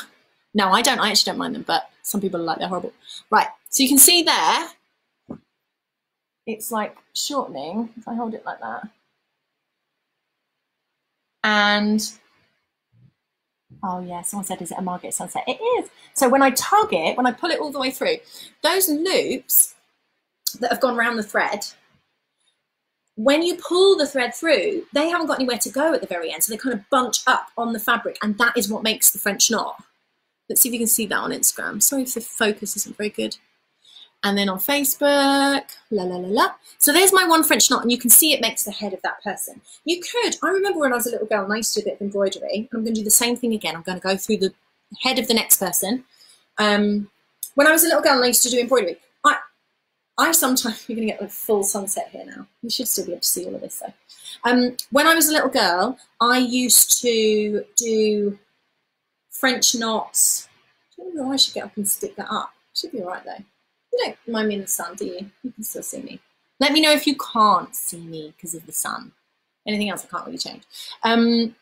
Speaker 1: No, I don't. I actually don't mind them, but some people are like, they're horrible. Right, so you can see there, it's like shortening if I hold it like that. And, oh yeah, someone said, is it a Margate sunset? It is. So when I tug it, when I pull it all the way through, those loops that have gone around the thread, when you pull the thread through, they haven't got anywhere to go at the very end. So they kind of bunch up on the fabric, and that is what makes the French knot. Let's see if you can see that on Instagram. Sorry if the focus isn't very good. And then on Facebook, la la la la. So there's my one French knot, and you can see it makes the head of that person. You could, I remember when I was a little girl and I used to do a bit of embroidery, and I'm going to do the same thing again. I'm going to go through the head of the next person, When I was a little girl and I used to do embroidery, I sometimes, you're going to get a full sunset here now. You should still be able to see all of this though. When I was a little girl, I used to do French knots. I don't know why I should get up and stick that up. Should be all right though. You don't mind me in the sun, do you? You can still see me. Let me know if you can't see me because of the sun. Anything else I can't really change. When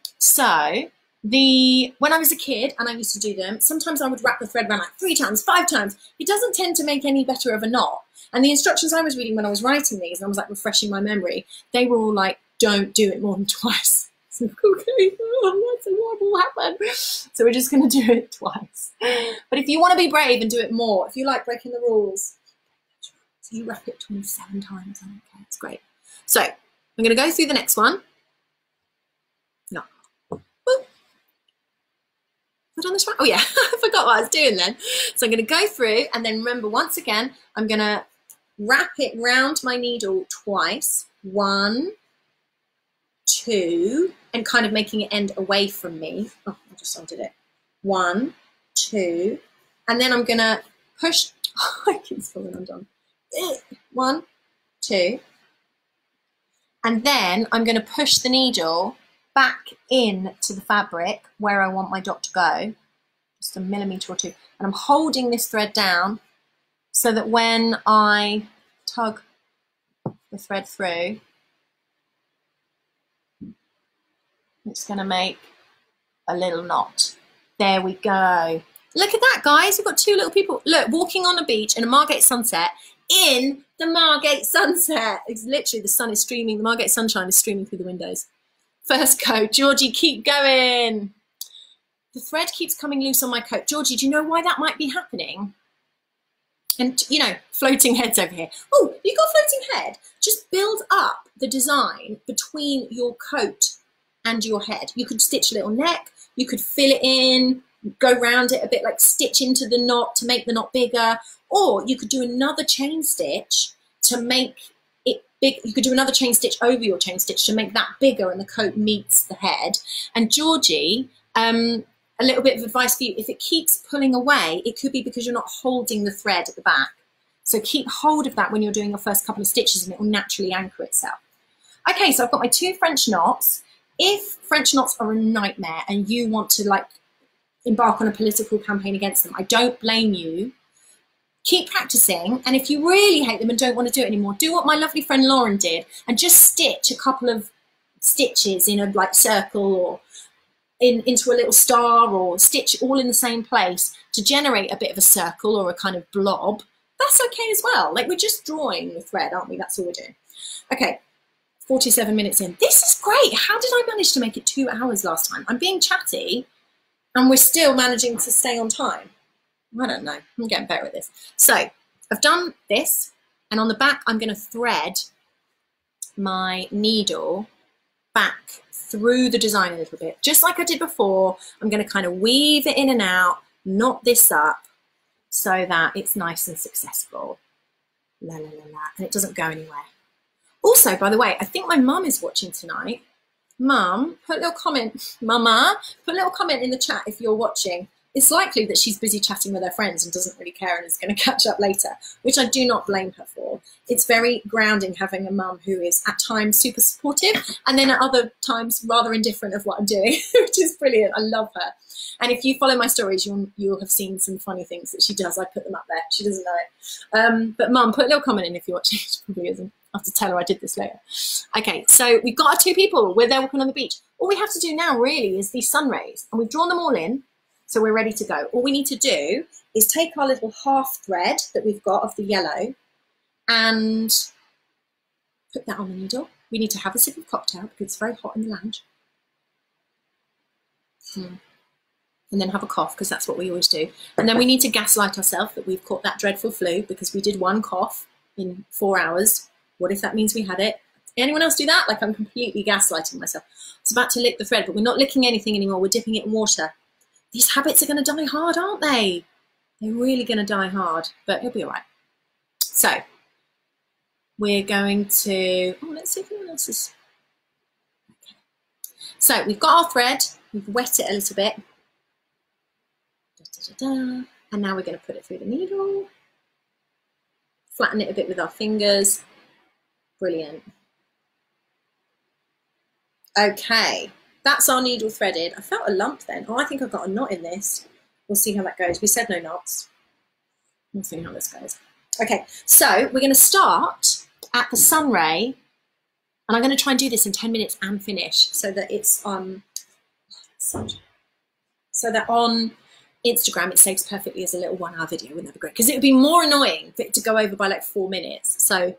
Speaker 1: I was a kid and I used to do them, sometimes I would wrap the thread around like 3 times, 5 times. It doesn't tend to make any better of a knot. And the instructions I was reading when I was writing these, and I was like refreshing my memory, they were all like, don't do it more than twice. So, okay, what will happen? So we're just going to do it twice. But if you want to be brave and do it more, if you like breaking the rules, so you wrap it 27 times. I don't care, it's great. So I'm going to go through the next one. No. Have I done this right? Oh yeah, I forgot what I was doing then. So I'm going to go through and then remember once again, I'm going to wrap it round my needle twice. 1, 2, and kind of making it end away from me. Oh, I just undid it. 1, 2, and then I'm going to push. I keep falling undone. 1, 2, and then I'm going to push the needle back in to the fabric where I want my dot to go, just a millimetre or 2, and I'm holding this thread down so that when I tug the thread through, it's going to make a little knot. There we go. Look at that, guys. We've got 2 little people, look, walking on a beach in a Margate sunset, in the Margate sunset. It's literally, the sun is streaming, the Margate sunshine is streaming through the windows. First coat. Georgie, keep going. The thread keeps coming loose on my coat. Georgie, do you know why that might be happening? And, you know, floating heads over here. Oh, you got floating head? Just build up the design between your coat and your head. You could stitch a little neck. You could fill it in, go round it a bit, like stitch into the knot to make the knot bigger. Or you could do another chain stitch to make it big. You could do another chain stitch over your chain stitch to make that bigger and the coat meets the head. And Georgie, a little bit of advice for you, if it keeps pulling away, it could be because you're not holding the thread at the back. So keep hold of that when you're doing your first couple of stitches and it will naturally anchor itself. Okay, so I've got my 2 French knots. If French knots are a nightmare and you want to like embark on a political campaign against them, I don't blame you. Keep practicing, and if you really hate them and don't want to do it anymore, do what my lovely friend Lauren did and just stitch a couple of stitches in a like circle or into a little star, or stitch all in the same place to generate a bit of a circle or a kind of blob. That's okay as well. Like, we're just drawing the thread, aren't we? That's all we're doing. Okay, 47 minutes in. This is great. How did I manage to make it 2 hours last time? I'm being chatty and we're still managing to stay on time. I don't know. I'm getting better at this. So I've done this, and on the back I'm going to thread my needle back through the design a little bit, just like I did before. I'm going to kind of weave it in and out, knot this up so that it's nice and successful. La, la, la, la, and it doesn't go anywhere. Also, by the way, I think my mum is watching tonight. Mum, put a little comment. Mama, put a little comment in the chat if you're watching. It's likely that she's busy chatting with her friends and doesn't really care and is going to catch up later, which I do not blame her for. It's very grounding having a mum who is at times super supportive and then at other times rather indifferent of what I'm doing, which is brilliant. I love her. And if you follow my stories, you'll have seen some funny things that she does. I put them up there. She doesn't know it. But Mum, put a little comment in if you're watching. She probably isn't. I have to tell her I did this later. Okay, so we've got our 2 people. We're there walking on the beach. All we have to do now really is these sun rays, and we've drawn them all in. So we're ready to go. All we need to do is take our little half thread that we've got of the yellow and put that on the needle. We need to have a sip of cocktail because it's very hot in the lounge. And then have a cough because that's what we always do. And then we need to gaslight ourselves that we've caught that dreadful flu because we did 1 cough in 4 hours. What if that means we had it? Anyone else do that? Like, I'm completely gaslighting myself. I was about to lick the thread, but we're not licking anything anymore. We're dipping it in water. These habits are going to die hard, aren't they? They're really going to die hard, but it'll be all right. So we're going to, oh, let's see if anyone else is. Okay. So we've got our thread, we've wet it a little bit. Da, da, da, da. And now we're going to put it through the needle. Flatten it a bit with our fingers. Brilliant. Okay, that's our needle threaded. I felt a lump then. Oh, I think I've got a knot in this. We'll see how that goes. We said no knots. We'll see how this goes. Okay, so we're going to start at the sun ray, and I'm going to try and do this in 10 minutes and finish so that it's so that on Instagram it saves perfectly as a little 1 hour video. Wouldn't that be great? Because it would be more annoying for it to go over by like 4 minutes. So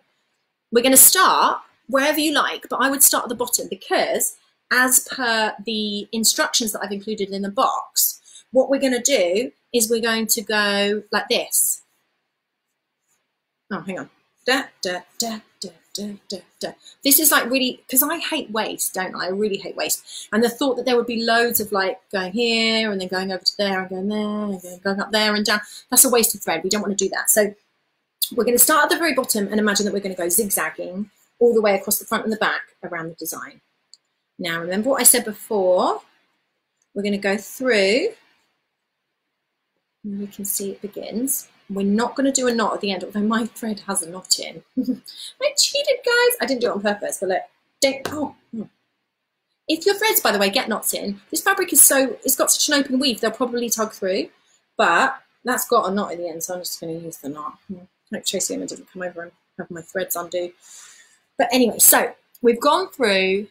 Speaker 1: we're going to start wherever you like, but I would start at the bottom because as per the instructions that I've included in the box, what we're going to do is we're going to go like this. Oh, hang on. Da, da, da, da, da, da, da. This is like really, because I hate waste, don't I? I really hate waste. And the thought that there would be loads of like going here and then going over to there and going there and going up there and down, that's a waste of thread. We don't want to do that. So we're going to start at the very bottom and imagine that we're going to go zigzagging all the way across the front and the back around the design. Now, remember what I said before? We're going to go through, and you can see it begins. We're not going to do a knot at the end, although my thread has a knot in. I cheated, guys. I didn't do it on purpose, but look. If your threads, by the way, get knots in, this fabric is it's got such an open weave, they'll probably tug through, but that's got a knot in the end, so I'm just going to use the knot. Like Tracy Emma didn't come over and have my threads undo. But anyway, so we've gone through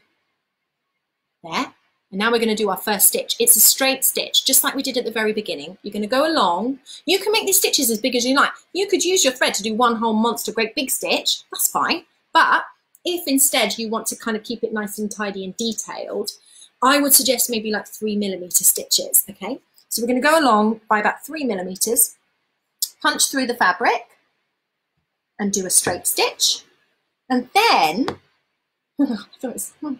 Speaker 1: there. And now we're going to do our first stitch. It's a straight stitch, just like we did at the very beginning. You're going to go along. You can make these stitches as big as you like. You could use your thread to do one whole monster great big stitch. That's fine. But if instead you want to kind of keep it nice and tidy and detailed, I would suggest maybe like 3mm stitches, okay? So we're going to go along by about 3mm, punch through the fabric and do a straight stitch. And then,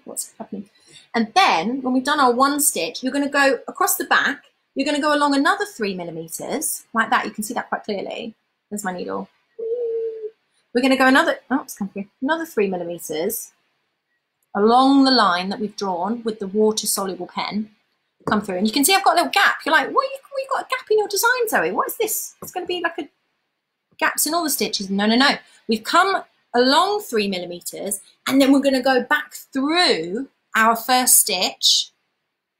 Speaker 1: what's happening? And then when we've done our one stitch, you're going to go across the back. You're going to go along another 3mm like that. You can see that quite clearly. There's my needle. We're going to go another 3mm along the line that we've drawn with the water soluble pen. Come through. And you can see I've got a little gap. You're like, what, you've got a gap in your design, Zoe? What is this? It's going to be like a gaps in all the stitches. No, no, no. We've come along 3mm and then we're going to go back through our first stitch,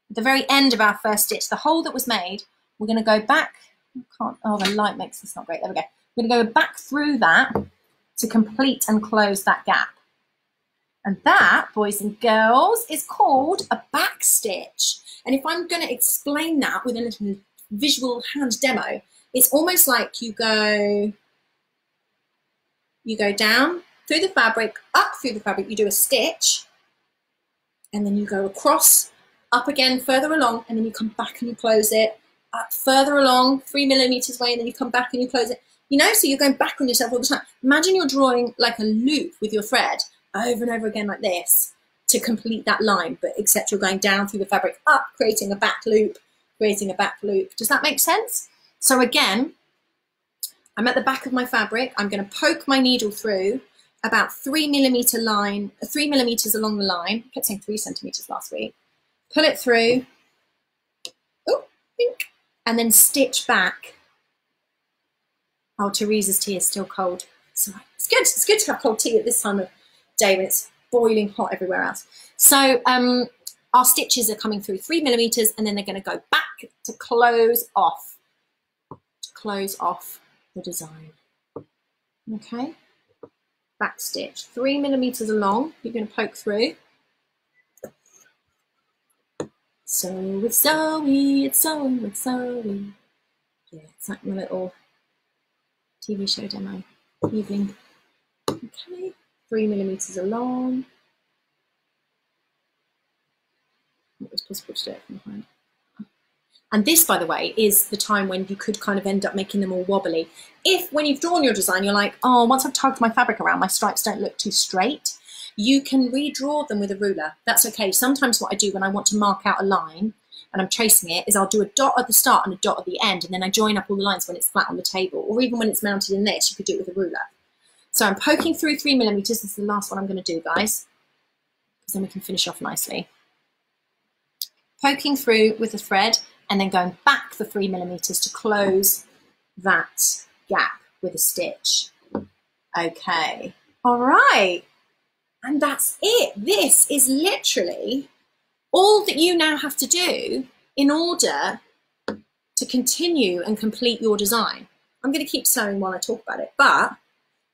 Speaker 1: at the very end of our first stitch, the hole that was made, we're going to go back. Oh, the light makes this not great. There we go. We're going to go back through that to complete and close that gap. And that, boys and girls, is called a back stitch. And if I'm going to explain that with a little visual hand demo, it's almost like you go down through the fabric, up through the fabric, you do a stitch, and then you go across, up again, further along, and then you come back and you close it, up further along, 3mm away, and then you come back and you close it. You know, so you're going back on yourself all the time. Imagine you're drawing like a loop with your thread over and over again like this to complete that line, but except you're going down through the fabric, up, creating a back loop, creating a back loop. Does that make sense? So again, I'm at the back of my fabric. I'm going to poke my needle through about 3mm line, 3mm along the line. I kept saying 3 centimeters last week. Pull it through, and then stitch back. Oh, Teresa's tea is still cold. So it's good. It's good to have cold tea at this time of day when it's boiling hot everywhere else. So our stitches are coming through 3mm, and then they're going to go back to close off the design. Okay. Back stitch, 3mm along, you're going to poke through. So with Zoe, it's Zoe with Zoe. Yeah, it's like my little TV show demo evening. Okay, 3mm along. It was possible to do it from behind. And this, by the way, is the time when you could kind of end up making them all wobbly. If, when you've drawn your design, you're like, oh, once I've tugged my fabric around, my stripes don't look too straight, you can redraw them with a ruler. That's okay. Sometimes what I do when I want to mark out a line and I'm tracing it is I'll do a dot at the start and a dot at the end, and then I join up all the lines when it's flat on the table, or even when it's mounted in this, you could do it with a ruler. So I'm poking through 3mm. This is the last one I'm going to do, guys, because then we can finish off nicely. Poking through with the thread, and then going back the 3mm to close that gap with a stitch. Okay, all right, and that's it. This is literally all that you now have to do in order to continue and complete your design. I'm going to keep sewing while I talk about it, but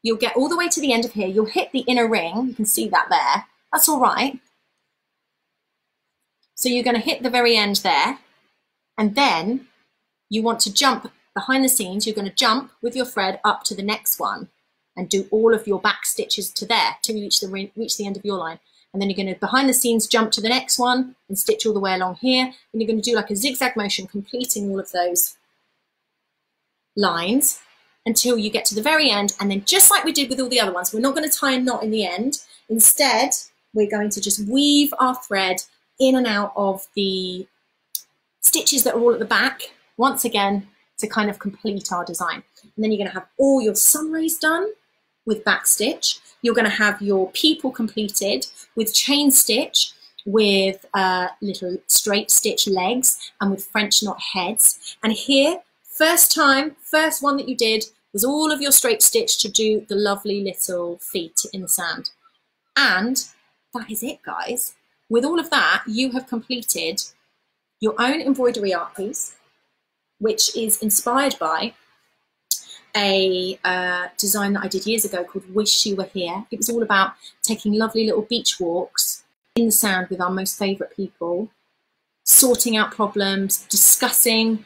Speaker 1: you'll get all the way to the end of here. You'll hit the inner ring. You can see that there. That's all right. So you're going to hit the very end there, and then you want to jump behind the scenes. You're going to jump with your thread up to the next one and do all of your back stitches to there to reach the end of your line. And then you're going to behind the scenes jump to the next one and stitch all the way along here. And you're going to do like a zigzag motion, completing all of those lines until you get to the very end. And then just like we did with all the other ones, we're not going to tie a knot in the end. Instead, we're going to just weave our thread in and out of the stitches that are all at the back, once again, to kind of complete our design. And then you're going to have all your sunrays done with back stitch. You're going to have your people completed with chain stitch, with little straight stitch legs, and with French knot heads. And here, first one that you did was all of your straight stitch to do the lovely little feet in the sand. And that is it, guys. With all of that, you have completed your own embroidery art piece, which is inspired by a design that I did years ago called Wish You Were Here. It was all about taking lovely little beach walks in the sand with our most favourite people, sorting out problems, discussing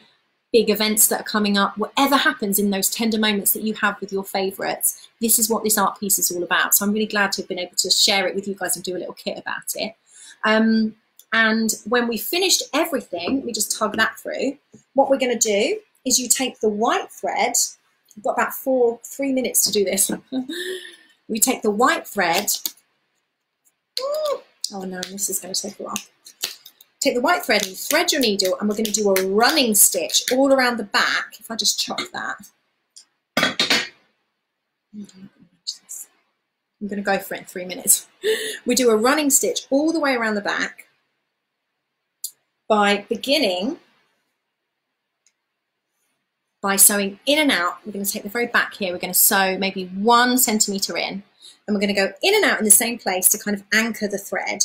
Speaker 1: big events that are coming up, whatever happens in those tender moments that you have with your favourites. This is what this art piece is all about. So I'm really glad to have been able to share it with you guys and do a little kit about it. And when we finished everything, we just tug that through. What we're going to do is you take the white thread. I've got about 3 minutes to do this. We take the white thread. Oh no, this is going to take a while. Take the white thread and thread your needle, and we're going to do a running stitch all around the back. If I just chop that. I'm going to go for it in 3 minutes. We do a running stitch all the way around the back by beginning by sewing in and out. We're going to take the very back here. We're going to sew maybe 1 centimetre in, and we're going to go in and out in the same place to kind of anchor the thread,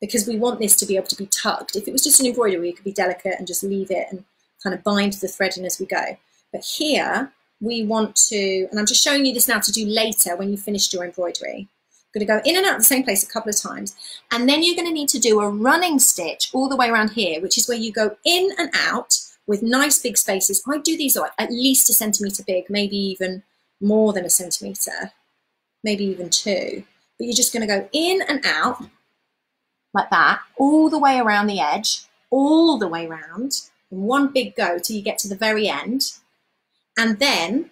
Speaker 1: because we want this to be able to be tugged. If it was just an embroidery, it could be delicate and just leave it and kind of bind the thread in as we go. But here we want to, and I'm just showing you this now to do later when you've finished your embroidery. You're going to go in and out of the same place a couple of times, and then you're going to need to do a running stitch all the way around here, which is where you go in and out with nice big spaces. I do these like at least 1 centimetre big, maybe even more than 1 centimetre, maybe even 2. But you're just going to go in and out like that, all the way around the edge, all the way around in one big go till you get to the very end. And then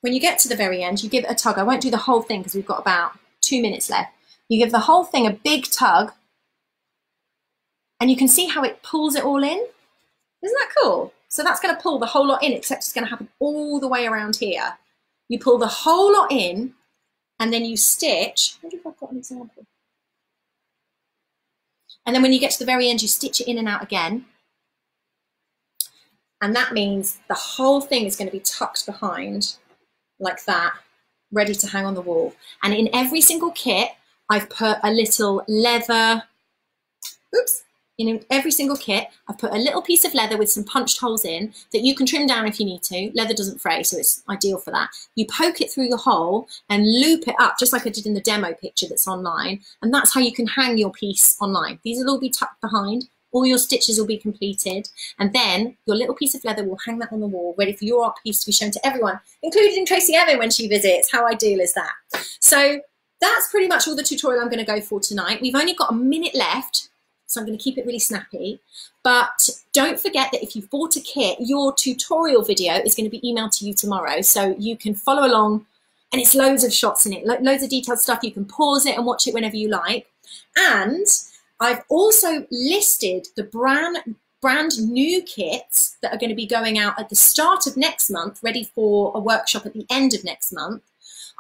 Speaker 1: when you get to the very end, you give it a tug. I won't do the whole thing because we've got about 2 minutes left. You give the whole thing a big tug, and you can see how it pulls it all in. Isn't that cool? So that's going to pull the whole lot in, except it's going to happen all the way around here. You pull the whole lot in, and then you stitch. I wonder if I've got an example. And then when you get to the very end, you stitch it in and out again. And that means the whole thing is going to be tucked behind like that, ready to hang on the wall. And in every single kit, I've put a little leather, in every single kit, I've put a little piece of leather with some punched holes in that you can trim down if you need to. Leather doesn't fray, so it's ideal for that. You poke it through the hole and loop it up, just like I did in the demo picture that's online. And that's how you can hang your piece online. These will all be tucked behind. All your stitches will be completed. And then your little piece of leather will hang that on the wall, ready for your art piece to be shown to everyone, including Tracy Evan when she visits. How ideal is that? So that's pretty much all the tutorial I'm going to go for tonight. We've only got a minute left, so I'm going to keep it really snappy. But don't forget that if you've bought a kit, your tutorial video is going to be emailed to you tomorrow, so you can follow along, and it's loads of shots in it, loads of detailed stuff. You can pause it and watch it whenever you like. And I've also listed the brand new kits that are going to be going out at the start of next month, ready for a workshop at the end of next month.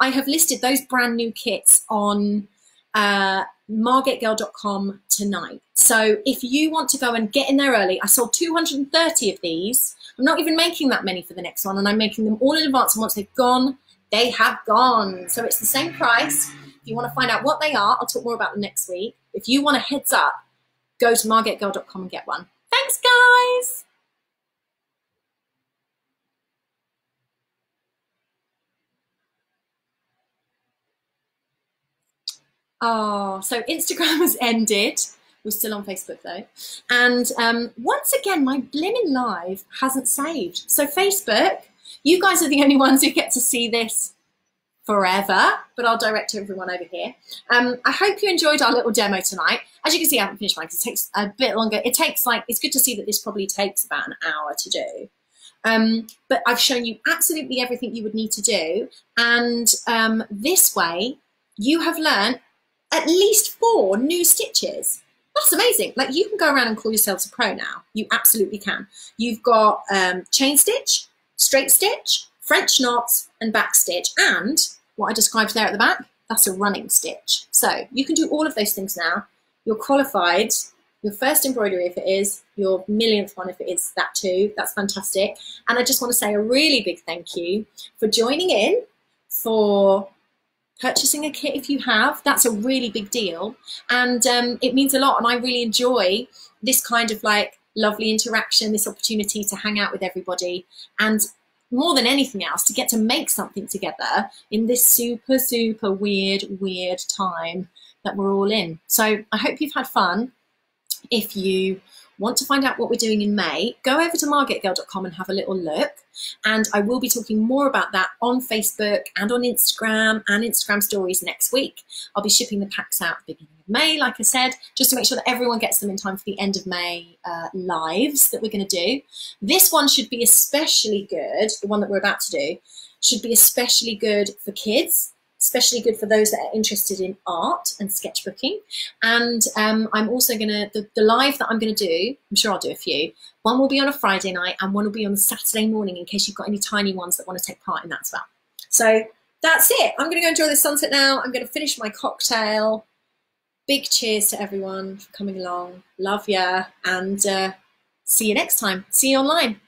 Speaker 1: I have listed those brand new kits on margetgirl.com tonight. So if you want to go and get in there early, I sold 230 of these. I'm not even making that many for the next one, and I'm making them all in advance, and once they've gone, they have gone. So it's the same price. If you want to find out what they are, I'll talk more about them next week. If you want a heads up, go to margetgirl.com and get one. Thanks, guys. Oh, so Instagram has ended. We're still on Facebook though. And once again, my blimmin' live hasn't saved. So Facebook, you guys are the only ones who get to see this forever, but I'll direct everyone over here. I hope you enjoyed our little demo tonight. As you can see, I haven't finished mine because it takes a bit longer. It takes it's good to see that this probably takes about an hour to do. But I've shown you absolutely everything you would need to do. And this way, you have learned at least 4 new stitches. That's amazing. Like, you can go around and call yourselves a pro now. You absolutely can. You've got chain stitch, straight stitch, French knots, and back stitch. And what I described there at the back, that's a running stitch. So you can do all of those things now. You're qualified. Your first embroidery, if it is, your millionth one, if it is that too. That's fantastic. And I just want to say a really big thank you for joining in, for purchasing a kit if you have. That's a really big deal, and it means a lot, and I really enjoy this kind of like lovely interaction, this opportunity to hang out with everybody, and more than anything else to get to make something together in this super weird time that we're all in. So I hope you've had fun. If you want to find out what we're doing in May, go over to margetgirl.com and have a little look. And I will be talking more about that on Facebook and on Instagram and Instagram stories next week. I'll be shipping the packs out at the beginning of May, like I said, just to make sure that everyone gets them in time for the end of May lives that we're going to do. This one should be especially good, the one that we're about to do, should be especially good for kids, especially good for those that are interested in art and sketchbooking. And I'm also going to, the live that I'm going to do, I'm sure I'll do a few, one will be on a Friday night and one will be on a Saturday morning in case you've got any tiny ones that want to take part in that as well. So that's it. I'm going to go enjoy the sunset now. I'm going to finish my cocktail. Big cheers to everyone for coming along. Love ya. And see you next time. See you online.